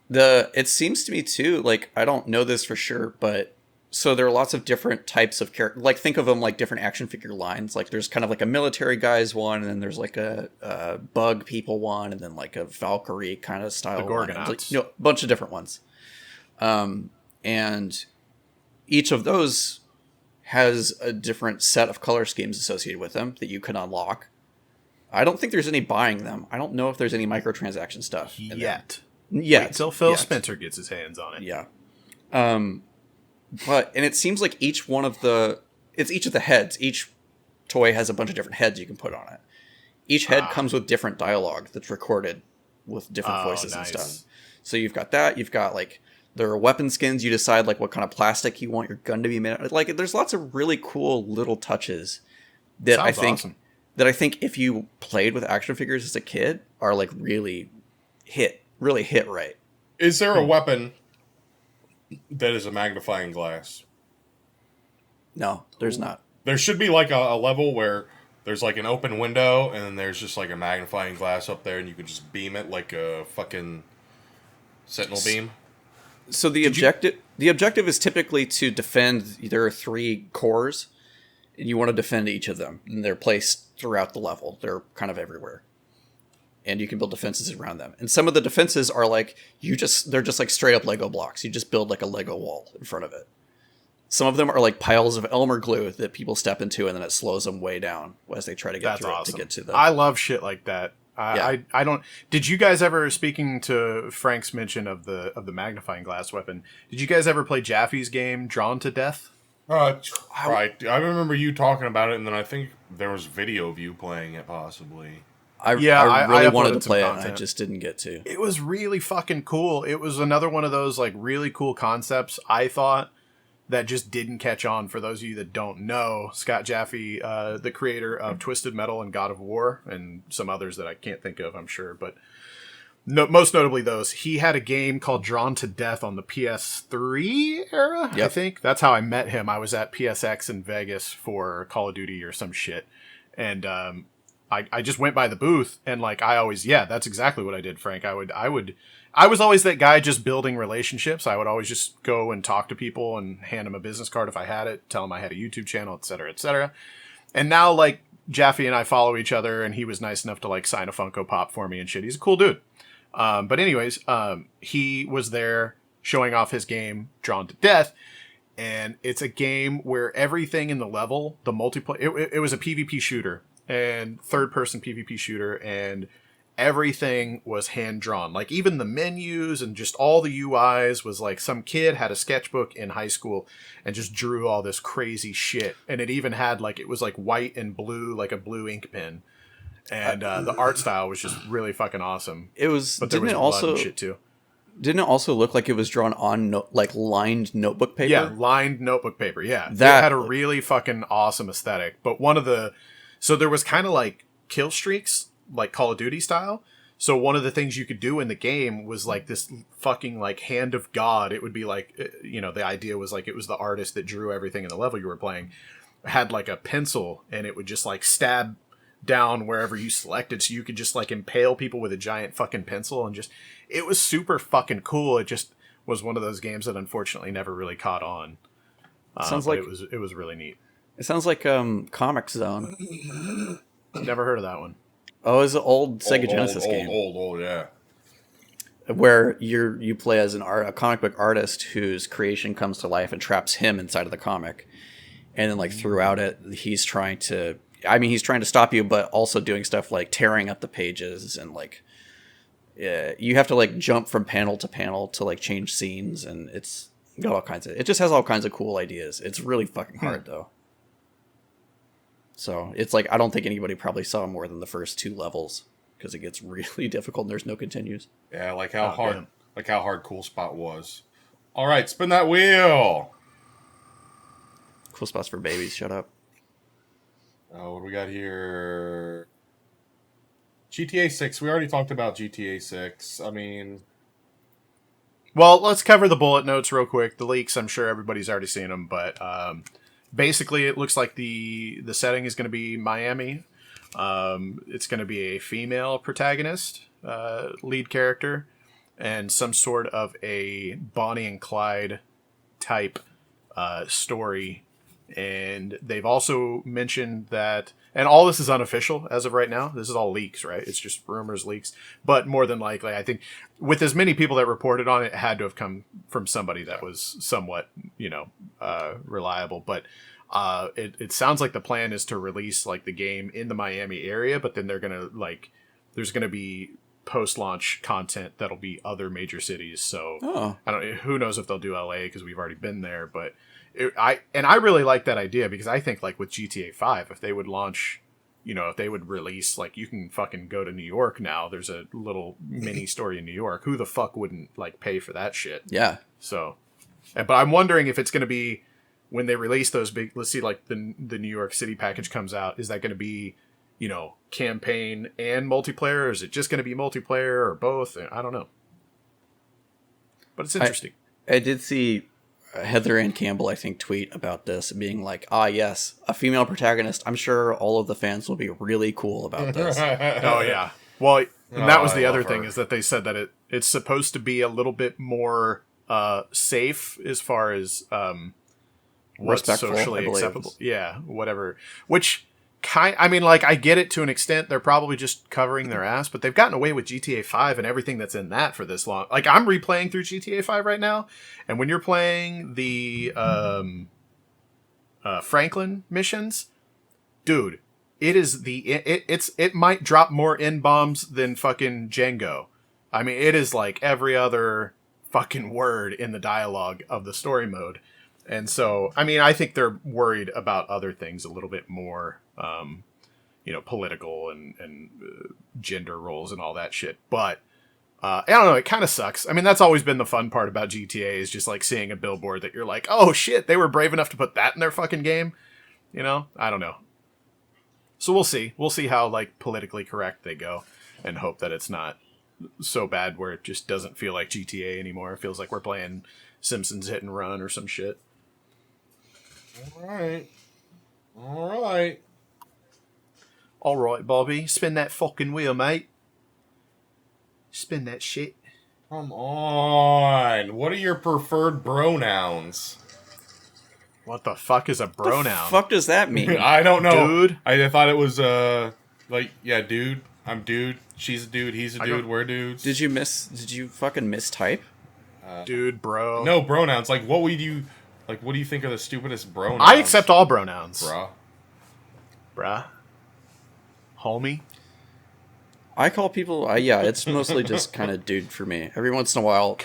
It seems to me too, like, I don't know this for sure, but so there are lots of different types of character. Like, think of them like different action figure lines. Like, there's kind of like a military guys one, and then there's like a bug people one, and then like a Valkyrie kind of style one. Like, a bunch of different ones. And each of those has a different set of color schemes associated with them that you can unlock. I don't think there's any buying them. I don't know if there's any microtransaction stuff yet. Wait until Phil Spencer gets his hands on it. Yeah. And it seems like each of the heads. Each toy has a bunch of different heads you can put on it. Each head comes with different dialogue that's recorded with different voices and stuff. So you've got that. You've got like. There are weapon skins. You decide like what kind of plastic you want your gun to be made of. Like, there's lots of really cool little touches that I think if you played with action figures as a kid are like really hit right. Is there a weapon that is a magnifying glass? No, there's not. There should be like a level where there's like an open window and then there's just like a magnifying glass up there and you can just beam it like a fucking sentinel beam. So the objective is typically to defend. There are 3 cores, and you want to defend each of them. And they're placed throughout the level. They're kind of everywhere, and you can build defenses around them. And some of the defenses are like they're just like straight up Lego blocks. You just build like a Lego wall in front of it. Some of them are like piles of Elmer glue that people step into, and then it slows them way down as they try to get through it to get to them. I love shit like that. I don't. Did you guys ever, speaking to Frank's mention of the magnifying glass weapon, did you guys ever play Jaffe's game Drawn to Death? Right. I remember you talking about it, and then I think there was video of you playing it, possibly. I really wanted to play it, and I just didn't get to. It was really fucking cool. It was another one of those like really cool concepts, I thought, that just didn't catch on. For those of you that don't know, Scott Jaffe, the creator of Twisted Metal and God of War, and some others that I can't think of, I'm sure, but most notably those, he had a game called Drawn to Death on the PS3 era, I think. That's how I met him. I was at PSX in Vegas for Call of Duty or some shit, and I just went by the booth, and like that's exactly what I did, Frank. I was always that guy just building relationships. I would always just go and talk to people and hand them a business card if I had it, tell them I had a YouTube channel, et cetera, et cetera. And now, like, Jaffe and I follow each other, and he was nice enough to, like, sign a Funko Pop for me and shit. He's a cool dude. But anyways, he was there showing off his game, Drawn to Death. and it's a game where everything in the level, the multiplayer, it was a PvP shooter and third-person PvP shooter, and everything was hand-drawn. Like, even the menus and just all the UIs was like some kid had a sketchbook in high school and just drew all this crazy shit. And it even had, like, it was like white and blue, like a blue ink pen. And the art style was just really fucking awesome. It was, but there was blood and shit too. Didn't it also look like it was drawn on like lined notebook paper? Yeah, lined notebook paper. Yeah, that it had a really fucking awesome aesthetic. But so there was kind of like kill streaks, like Call of Duty style. So one of the things you could do in the game was like this fucking like hand of God. It would be like, the idea was like it was the artist that drew everything in the level you were playing, had like a pencil, and it would just like stab down wherever you selected, so you could just like impale people with a giant fucking pencil, and just, it was super fucking cool. It just was one of those games that unfortunately never really caught on. Sounds like it was really neat. It sounds like Comic Zone. Never heard of that one. Oh, it's an old Sega Genesis game. Old, yeah. Where you play as a comic book artist whose creation comes to life and traps him inside of the comic, and then like throughout it, he's trying to stop you, but also doing stuff like tearing up the pages, and like you have to like jump from panel to panel to like change scenes, and it just has all kinds of cool ideas. It's really fucking hard though. So it's like, I don't think anybody probably saw more than the first 2 levels, because it gets really difficult and there's no continues. Yeah, like how hard Cool Spot was. All right, spin that wheel. Cool Spots for babies. Shut up. Oh, what do we got here? GTA 6. We already talked about GTA 6. I mean... Well, let's cover the bullet notes real quick. The leaks, I'm sure everybody's already seen them, but basically it looks like the setting is going to be Miami. It's going to be a female protagonist, lead character, and some sort of a Bonnie and Clyde type story. And they've also mentioned that, and all this is unofficial as of right now. This is all leaks, right? It's just rumors, leaks. But more than likely, I think with as many people that reported on it, it had to have come from somebody that was somewhat, reliable. But it sounds like the plan is to release like the game in the Miami area, but then they're gonna there's gonna be post-launch content that'll be other major cities. So who knows if they'll do LA, because we've already been there, but. I really like that idea, because I think like with GTA 5, if they would launch, if they would release, like, you can fucking go to New York now. There's a little mini story in New York. Who the fuck wouldn't like pay for that shit? Yeah. So, but I'm wondering if it's going to be when they release those big, let's see, like the New York City package comes out. Is that going to be, campaign and multiplayer? Or is it just going to be multiplayer, or both? I don't know. But it's interesting. I did see Heather Ann Campbell, I think, tweet about this, being like, yes, a female protagonist. I'm sure all of the fans will be really cool about this. Oh, yeah. Well, and that was the other thing, is that they said that it's supposed to be a little bit more safe as far as what's respectful, socially acceptable. Yeah, whatever. Which I get it to an extent. They're probably just covering their ass, but they've gotten away with GTA 5 and everything that's in that for this long. Like, I'm replaying through GTA 5 right now, and when you're playing the Franklin missions, dude, it might drop more N-bombs than fucking Django. I mean, it is like every other fucking word in the dialogue of the story mode. And so, I think they're worried about other things a little bit more, political and gender roles and all that shit. But I don't know, it kind of sucks. That's always been the fun part about GTA, is just like seeing a billboard that you're like, oh shit, they were brave enough to put that in their fucking game. I don't know. So we'll see. We'll see how like politically correct they go, and hope that it's not so bad where it just doesn't feel like GTA anymore. It feels like we're playing Simpsons Hit and Run or some shit. All right, Bobby. Spin that fucking wheel, mate. Spin that shit. Come on. What are your preferred pronouns? What the fuck is a pronoun? What the fuck does that mean? I don't know. Dude? I thought it was, dude. I'm dude. She's a dude. He's a dude. We're dudes. Did you fucking mistype? Dude, bro. No pronouns. Like, what would you... Like, what do you think are the stupidest pronouns? I accept all pronouns. Bruh. Homie. I call people. Yeah, it's mostly just kind of dude for me. Every once in a while,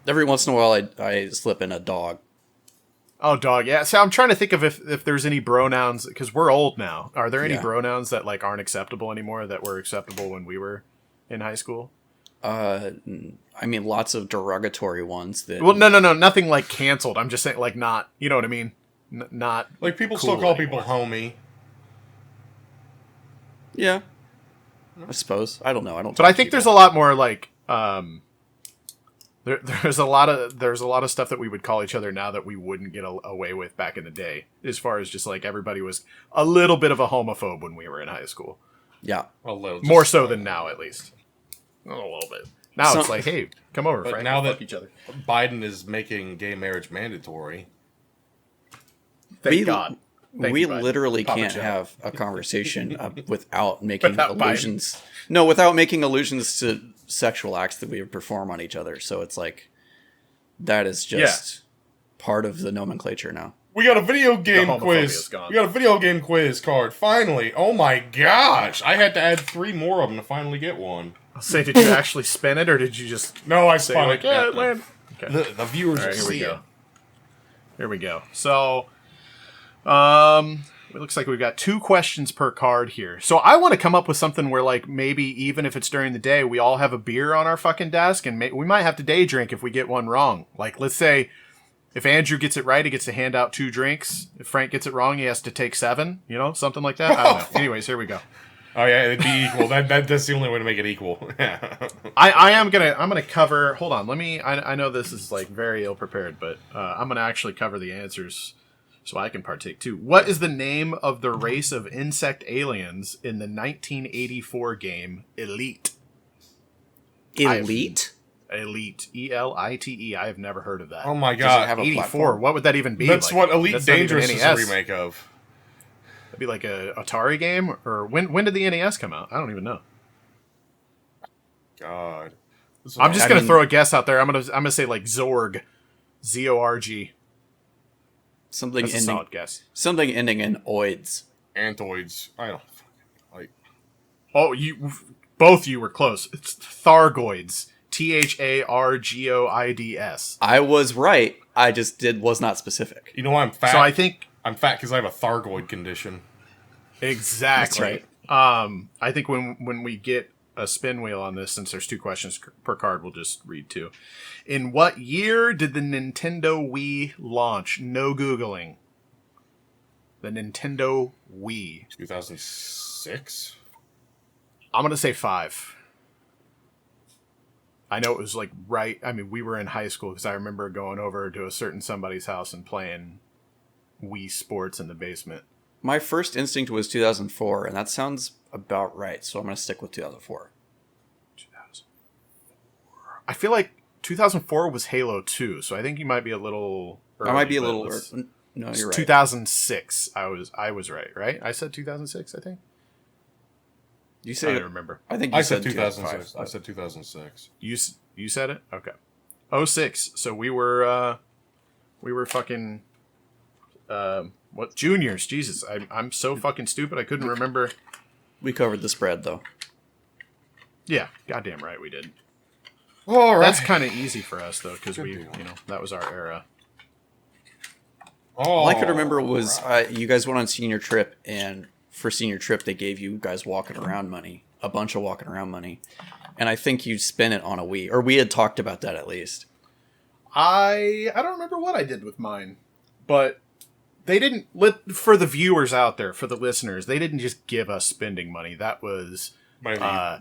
every once in a while, I slip in a dog. Oh, dog. Yeah. So I'm trying to think of if there's any pronouns, because we're old now. Are there any pronouns that like aren't acceptable anymore that were acceptable when we were in high school? I mean, lots of derogatory ones. That Well, no, nothing like canceled. I'm just saying, like, not. You know what I mean? Not like people cool still call anymore. people homie. Yeah, I suppose. I don't know. I don't. But I think there's a lot more like there's a lot of stuff that we would call each other now that we wouldn't get away with back in the day. As far as just like everybody was a little bit of a homophobe when we were in high school. Yeah, A little, More so than now, at least. A little bit. Now it's like, hey, come over, But Frank. now We'll that fuck each other. Biden is making gay marriage mandatory. Thank God. Thank we you, Biden. literally Papa can't Joe. have a conversation without making Without allusions. No, without making allusions to sexual acts that we perform on each other. So it's like that is just part of the nomenclature now. We got a video game homophobia quiz. is gone. We got a video game quiz card. Finally. Oh my gosh. I had to add 3 more of them to finally get one. I'll say, did you actually spin it, or did you just No, I say, spun like, it. yeah, it landed? Okay. The viewers All right, will here we see go. it. Here we go. So, it looks like we've got 2 questions per card here. So I want to come up with something where, like, maybe even if it's during the day, we all have a beer on our fucking desk, and we might have to day drink if we get one wrong. Like, let's say if Andrew gets it right, he gets to hand out 2 drinks. If Frank gets it wrong, he has to take 7. You know, something like that. I don't know. Anyways, here we go. Oh yeah, it'd be equal. That's the only way to make it equal. I'm gonna cover. Hold on, let me. I know this is like very ill prepared, but I'm gonna actually cover the answers so I can partake too. What is the name of the race of insect aliens in the 1984 game Elite? Elite? Elite, ELITE. I have never heard of that. Oh my Does it god. have a 84. platform? What would that even be? That's like? what Elite That's not even Dangerous is a NES. remake of. That'd be like a Atari game, or when did the NES come out? I don't even know. God. I'm just gonna throw a guess out there. I'm gonna say like Zorg, ZORG. Something That's a ending. solid guess. Something ending in oids. Antoids. I don't like. Oh, both you were close. It's Thargoids. THARGOIDS. I was right. I just was not specific. You know why I'm fat? So I think I'm fat because I have a Thargoid condition. exactly. That's I think when we get a spin wheel on this, since there's 2 questions per card, we'll just read 2. In what year did the Nintendo Wii launch? No Googling. The Nintendo Wii. 2006. I'm going to say 5. I know it was like right. I mean, we were in high school because I remember going over to a certain somebody's house and playing Wii Sports in the basement. My first instinct was 2004, and that sounds about right. So I'm going to stick with 2004. 2004. I feel like 2004 was Halo 2, so I think you might be a little. Early, I might be a but little. let's- No, you're right. 2006. I was right. Right. I said 2006. I think. You I say. don't remember. I think you I said 2005. 2006. I said 2006. You said it. Okay. 06. So we were fucking. What juniors? Jesus, I'm so fucking stupid. I couldn't remember. We covered the spread though. Yeah, goddamn right we did. All right. That's kind of easy for us though, because Good deal. that was our era. All I could remember was you guys went on senior trip, and for senior trip they gave you guys walking around money, a bunch of walking around money, and I think you spent it on a Wii, or we had talked about that at least. I don't remember what I did with mine, but they didn't for the viewers out there, for the listeners, they didn't just give us spending money. That was It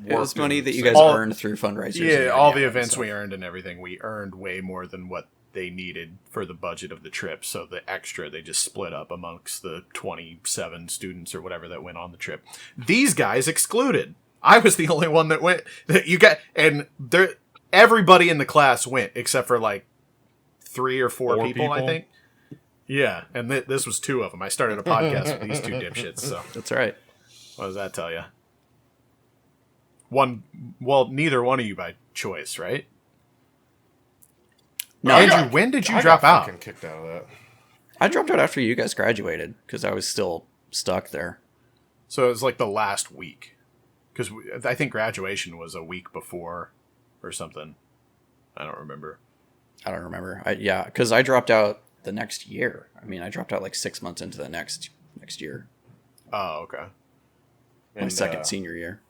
was money that you guys All- earned through fundraisers. yeah, and all the and events stuff. we earned and everything. We earned way more than what they needed for the budget of the trip. So the extra they just split up amongst the 27 students or whatever that went on the trip. These guys excluded. I was the only one that went. You got and there. Everybody in the class went except for like 3 or 4 people, I think. Yeah, and this was 2 of them. I started a podcast with these 2 dipshits. So That's right. what does that tell you? Neither one of you by choice, right? No, Andrew, when did you drop out? Fucking kicked out of that. I dropped out after you guys graduated because I was still stuck there. So it was like the last week. Because I think graduation was a week before or something. I don't remember. Yeah, because I dropped out the next year. I mean, I dropped out like 6 months into the next year. Oh, okay. My second senior year.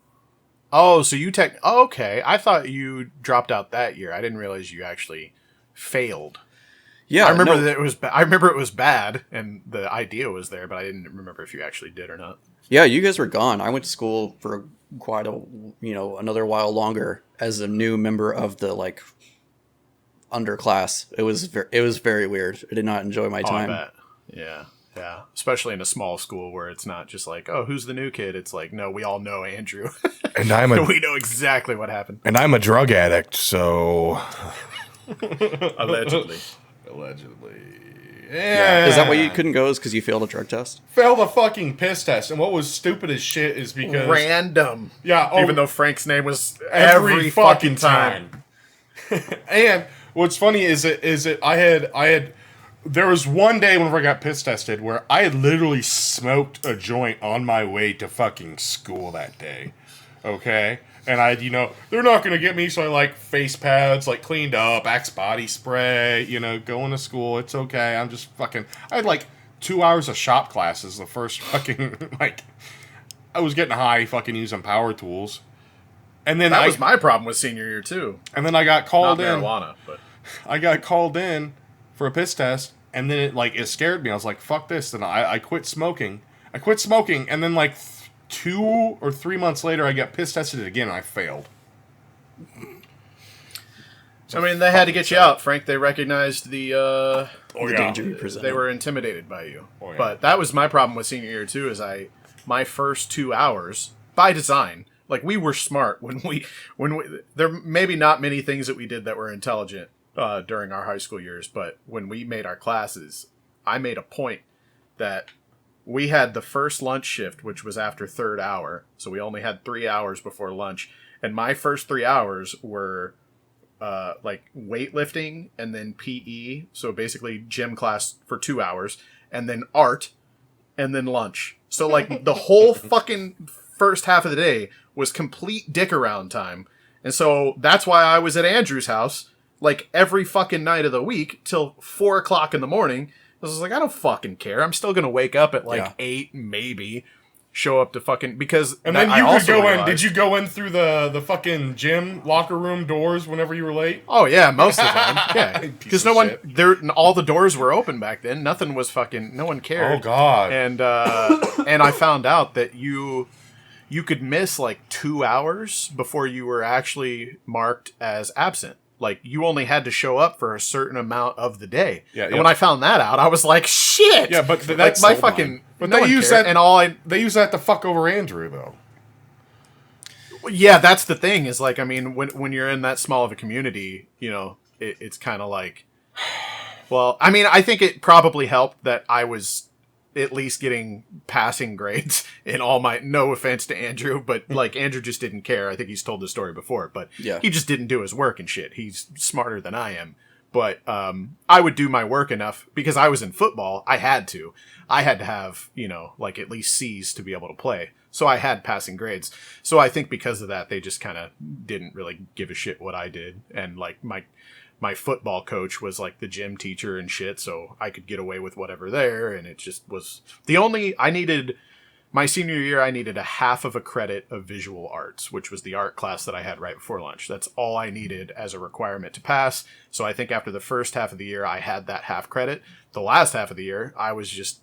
Oh, so you okay. I thought you dropped out that year. I didn't realize you actually failed. Yeah, I remember that it was. I remember it was bad, and the idea was there, but I didn't remember if you actually did or not. Yeah, you guys were gone. I went to school for quite a another while longer as a new member of the like underclass. It was very weird. I did not enjoy my time. I bet. Yeah. Especially in a small school where it's not just like, oh, who's the new kid? It's like, no, we all know Andrew, and we know exactly what happened. And I'm a drug addict, so Allegedly. Yeah. Is that why you couldn't go? Is because you failed a drug test? Failed a fucking piss test, and what was stupid as shit is because random. Yeah, even though Frank's name was every fucking time. And what's funny is that I had there was one day whenever I got piss tested where I had literally smoked a joint on my way to fucking school that day. Okay? And they're not going to get me, so I like face pads, like cleaned up, Axe body spray, going to school. It's okay. I'm just fucking, I had like 2 hours of shop classes the first fucking, I was getting high fucking using power tools. And then that was my problem with senior year too. And then I got called in. Not marijuana, but I got called in for a piss test, and then it scared me. I was like, fuck this. Then I quit smoking. And then 2 or 3 months later, I got piss tested again, and I failed. So, I mean, they had to get you out, Frank. They recognized the danger you presented. They were intimidated by you. Oh, yeah. But that was my problem with senior year too. Is my first 2 hours by design. We were smart when we there may be not many things that we did that were intelligent during our high school years, but when we made our classes, I made a point that we had the first lunch shift, which was after third hour, so we only had 3 hours before lunch, and my first 3 hours were weightlifting and then PE, so basically gym class for 2 hours, and then art, and then lunch. So the whole fucking first half of the day was complete dick around time. And so that's why I was at Andrew's house every fucking night of the week till 4 o'clock in the morning. I was like, I don't fucking care. I'm still going to wake up at 8, maybe show up to fucking, because and then you could go in. Did you go in through the fucking gym locker room doors whenever you were late? Oh yeah, most of the time. Yeah, because all the doors were open back then. Nothing was fucking. No one cared. Oh god. And I found out that you could miss 2 hours before you were actually marked as absent. You only had to show up for a certain amount of the day. Yeah. And when I found that out, I was like, shit. Yeah, but that's my fucking. But no they use that, and they use that to fuck over Andrew though. Yeah, that's the thing. Is when you're in that small of a community, it's kind of well, I mean, I think it probably helped that I was at least getting passing grades in all my, no offense to Andrew, but Andrew just didn't care. I think he's told the story before, but yeah. He just didn't do his work and shit. He's smarter than I am. But I would do my work enough because I was in football. I had to have, at least C's to be able to play. So I had passing grades. So I think because of that, they just kind of didn't really give a shit what I did. And my football coach was the gym teacher and shit, so I could get away with whatever there, and it just was my senior year, I needed a half of a credit of visual arts, which was the art class that I had right before lunch. That's all I needed as a requirement to pass. So I think after the first half of the year, I had that half credit. The last half of the year, I was just,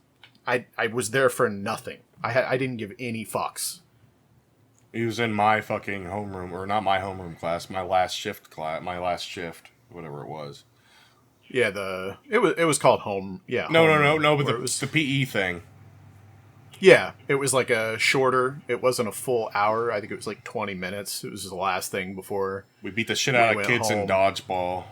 I was there for nothing. I didn't give any fucks. He was in my fucking homeroom, or not my homeroom class, my last shift, whatever it was. Yeah, it was called home. Yeah. No, but it was the PE thing. Yeah, it was a shorter. It wasn't a full hour. I think it was 20 minutes. It was the last thing before we beat the shit out of kids in dodgeball.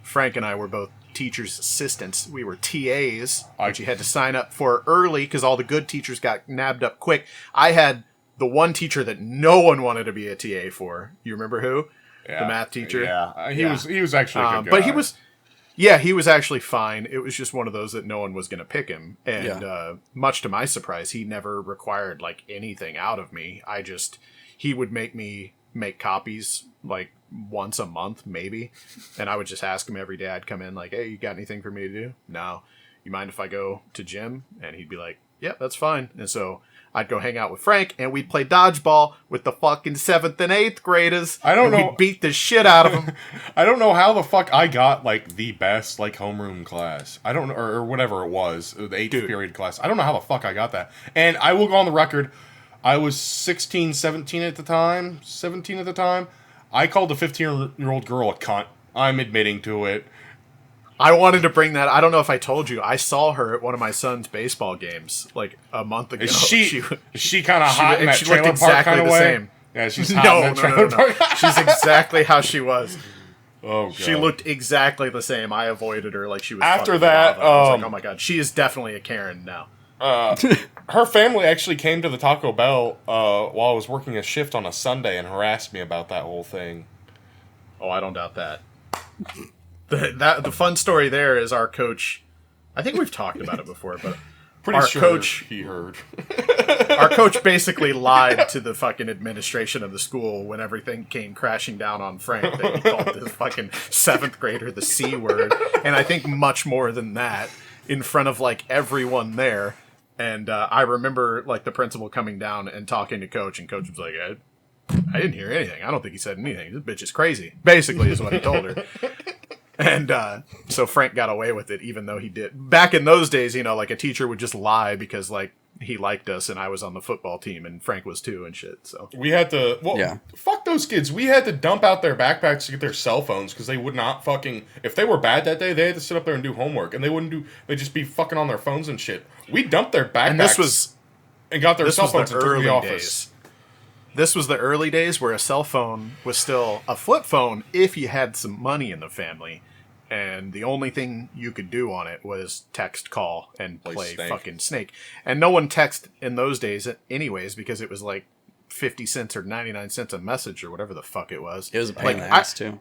Frank and I were both teachers' assistants. We were TAs, which you had to sign up for early because all the good teachers got nabbed up quick. I had the one teacher that no one wanted to be a TA for. You remember who? Yeah, the math teacher. Yeah, he was actually a good guy. But Yeah, he was actually fine. It was just one of those that no one was going to pick him. And Yeah. much to my surprise, he never required like anything out of me. He would make me make copies like once a month, maybe. And I would just ask him every day. I'd come in like, hey, you got anything for me to do? No. You mind if I go to gym? And he'd be like, yeah, that's fine. And so I'd go hang out with Frank, and we'd play dodgeball with the fucking 7th and 8th graders. I don't know. We'd beat the shit out of them. I don't know how the fuck I got like the best like homeroom class. I don't know, or whatever it was, the 8th period class. I don't know how the fuck I got that. And I will go on the record, I was 16, 17 at the time, 17 at the time. I called a 15-year-old girl a cunt. I'm admitting to it. I wanted to bring that. I don't know if I told you. I saw her at one of my son's baseball games like a month ago. Is she kind of hot in that she looked trailer park kind exactly of the way? same. Yeah, she's hot in that trailer park. She's exactly how she was. Oh, God. She looked exactly the same. I avoided her like she was. After fucking that, lava. I was like, oh my God, she is definitely a Karen now. Her family actually came to the Taco Bell while I was working a shift on a Sunday and harassed me about that whole thing. Oh, I don't doubt that. The fun story there is our coach. I think we've talked about it before, but Pretty our sure coach he heard. our coach basically lied to the fucking administration of the school when everything came crashing down on Frank that he called this fucking 7th grader the C word, and I think much more than that in front of like everyone there. And I remember like the principal coming down and talking to coach, and coach was like, I didn't hear anything. I don't think he said anything. This bitch is crazy, basically, is what he told her. And so Frank got away with it, even though he did. Back in those days, you know, like a teacher would just lie because like he liked us and I was on the football team and Frank was too and shit. So We had to, fuck those kids. We had to dump out their backpacks to get their cell phones because they would not fucking, if they were bad that day, they had to sit up there and do homework, and they'd just be fucking on their phones and shit. We dumped their backpacks and got their cell phones and took the office. This was the early days where a cell phone was still a flip phone if you had some money in the family. And the only thing you could do on it was text, call, and play fucking Snake. And no one texted in those days anyways because it was like 50 cents or 99 cents a message or whatever the fuck it was. It was a pain in the ass too.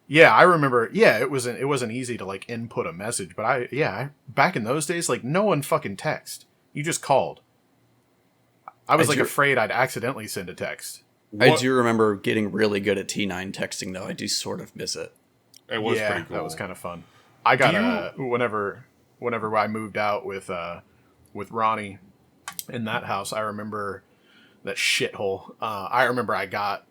Yeah, I remember. Yeah, it wasn't easy to like input a message, but back in those days, like no one fucking text. You just called. I was afraid I'd accidentally send a text. I do remember getting really good at T9 texting though. I do sort of miss it. It was pretty cool. That was kind of fun. I got whenever I moved out with Ronnie in that house, I remember that shithole. I remember I got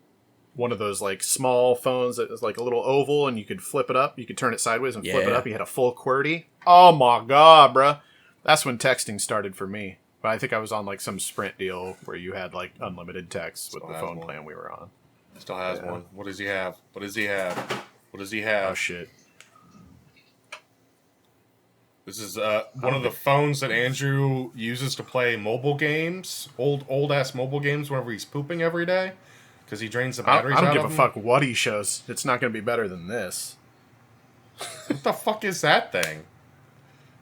one of those like small phones that was like a little oval and you could flip it up. You could turn it sideways and flip it up. You had a full QWERTY. Oh my God, bruh. That's when texting started for me. But I think I was on like some Sprint deal where you had like unlimited texts with the phone plan we were on. Still has one. What does he have? What does he have? What does he have? Oh shit. This is one of the phones that Andrew uses to play mobile games, old ass mobile games whenever he's pooping every day, because he drains the batteries out of them. I don't give a fuck what he shows. It's not going to be better than this. What the fuck is that thing?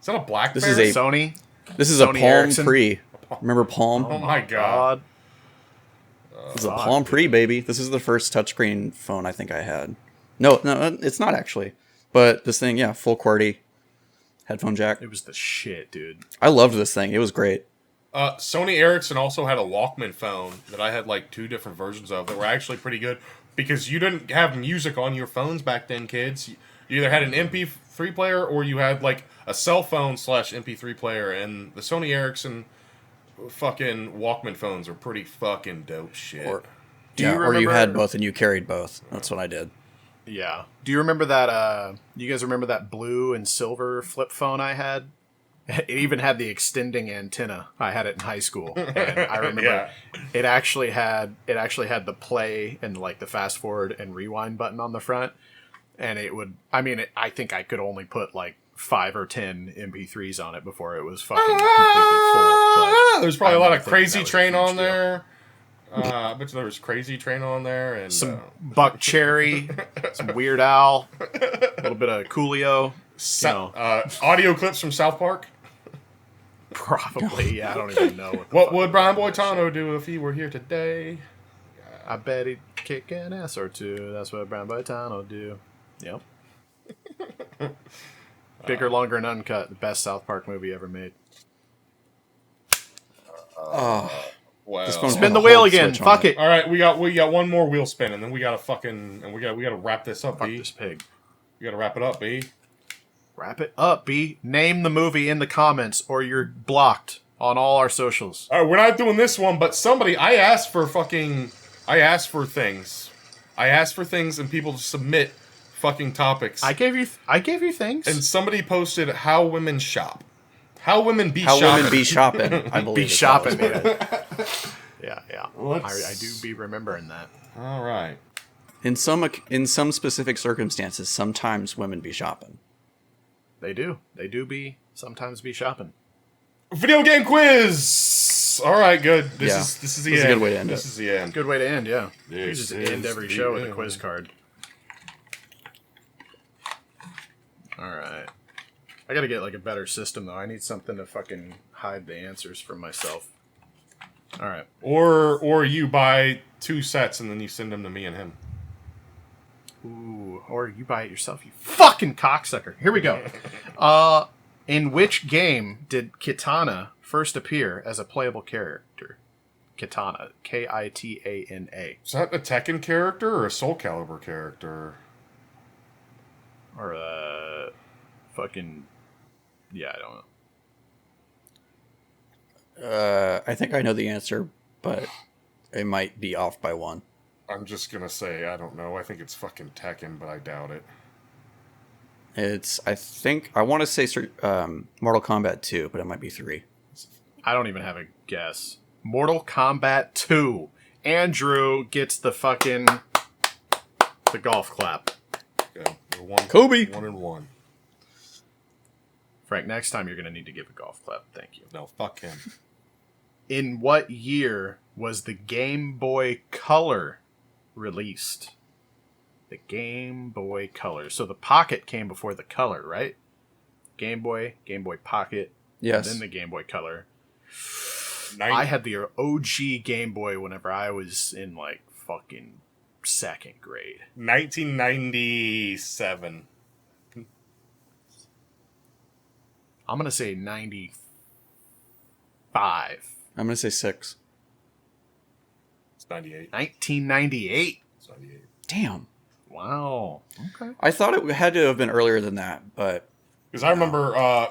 Is that a BlackBerry? This is Sony. This is Sony a Palm Ericsson. Pre. Remember Palm? Oh my God. It's a Palm Pre, baby. This is the first touchscreen phone I think I had. No, it's not actually. But this thing, full QWERTY, headphone jack. It was the shit, dude. I loved this thing. It was great. Sony Ericsson also had a Walkman phone that I had like 2 different versions of that were actually pretty good because you didn't have music on your phones back then, kids. You either had an MP3 player or you had like a cell phone / MP3 player, and the Sony Ericsson fucking Walkman phones are pretty fucking dope shit. Or you had both and you carried both. That's what I did. Yeah. Do you remember that, you guys remember that blue and silver flip phone I had? It even had the extending antenna. I had it in high school. And I remember it actually had the play and like the fast forward and rewind button on the front. And it would, I think I could only put like 5 or 10 MP3s on it before it was fucking completely full. There's probably a lot of Crazy Train on there. I bet there was Crazy Train on there, and some Buck Cherry, some Weird Al, a little bit of Coolio. Audio clips from South Park. Probably, I don't even know. What would Brian Boitano do if he were here today? I bet he'd kick an ass or two. That's what Brian Boitano do. Yep. Bigger, Longer, and Uncut, the best South Park movie ever made. Oh, Well, this phone Spin had the a wheel hold again. switch on Fuck it. all right, we got one more wheel spin, and then we gotta fucking we gotta wrap this up, Fuck B. this pig. We gotta wrap it up, B. Wrap it up, B. Name the movie in the comments, or you're blocked on all our socials. All right, we're not doing this one, but I asked for things. I asked for things, and people to submit fucking topics. I gave you things. And somebody posted how women shop. How women be How shopping. women be shopping. I believe be is shopping. how it was. Yeah. Let's- I do be remembering that. All right. In some specific circumstances, sometimes women be shopping. They do. They do sometimes be shopping. Video game quiz. All right, good. This is the This is end. a good way to end This it. is the end. Good way to end, yeah. You This just is end every the show with a end. quiz card. Alright. I gotta get like a better system though. I need something to fucking hide the answers from myself. Alright. Or you buy 2 sets and then you send them to me and him. Ooh, or you buy it yourself, you fucking cocksucker. Here we go. In which game did Kitana first appear as a playable character? Kitana. Kitana. Is that a Tekken character or a Soul Calibur character? Or fucking... Yeah, I don't know. I think I know the answer, but it might be off by one. I'm just gonna say I don't know. I think it's fucking Tekken, but I doubt it. I want to say Mortal Kombat 2, but it might be 3. I don't even have a guess. Mortal Kombat 2. Andrew gets the golf clap. Okay, we're one, Kobe! 1-1. Frank, next time you're going to need to give a golf clap. Thank you. No, fuck him. In what year was the Game Boy Color released? The Game Boy Color. So the Pocket came before the Color, right? Game Boy Pocket, Yes. and then the Game Boy Color. Nin- I had the OG Game Boy whenever I was in like fucking 2nd grade. 1997. I'm going to say 95. I'm going to say 6. It's 98. 1998. It's 98. Damn. Wow. Okay. I thought it had to have been earlier than that, but Because I remember,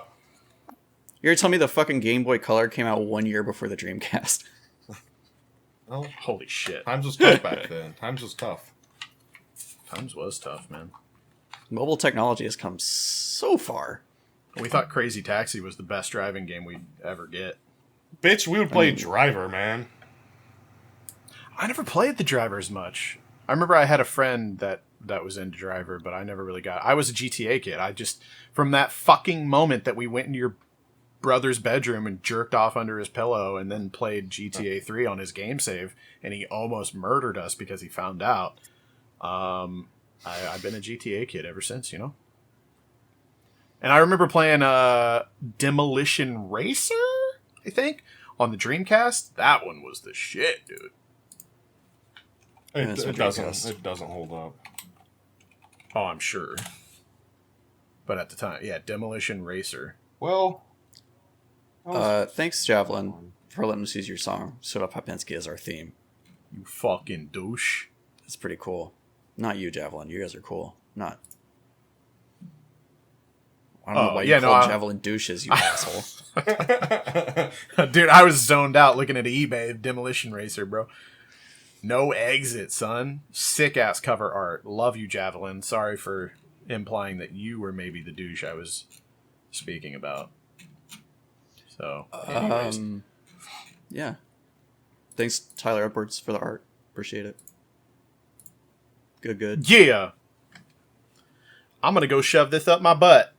you're telling me the fucking Game Boy Color came out 1 year before the Dreamcast. well, Holy shit. times was tough back then. Times was tough. Times was tough, man. Mobile technology has come so far. We thought Crazy Taxi was the best driving game we'd ever get. Bitch, we would play Driver, man. I never played the Driver as much. I remember I had a friend that was into Driver, but I never really got it. I was a GTA kid. I just, from that fucking moment that we went into your brother's bedroom and jerked off under his pillow and then played GTA 3 on his game save, and he almost murdered us because he found out. I've been a GTA kid ever since, you know? And I remember playing Demolition Racer, I think, on the Dreamcast. That one was the shit, dude. that's It what doesn't. Dreamcast. It doesn't hold up. Oh, I'm sure. But at the time, yeah, Demolition Racer. Well, Thanks, Javelin, for letting us use your song, Soda Popinski, as our theme. You fucking douche. That's pretty cool. Not you, Javelin. You guys are cool. Not. I don't know why you called Javelin douches, you asshole. Dude, I was zoned out looking at eBay Demolition Racer, bro. No exit, son. Sick ass cover art. Love you, Javelin. Sorry for implying that you were maybe the douche I was speaking about. So, anyways. Yeah. Thanks, Tyler Edwards, for the art. Appreciate it. Good. Yeah. I'm gonna go shove this up my butt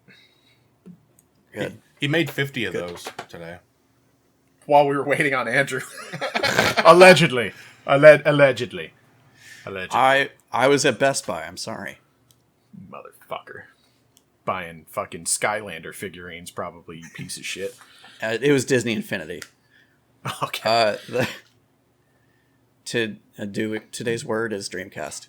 Good. he made 50 of those today. while we were waiting on Andrew. Allegedly. Allegedly. I was at Best Buy. I'm sorry. Motherfucker. Buying fucking Skylander figurines, probably, you piece of shit. It was Disney Infinity. Okay. Do today's word is Dreamcast.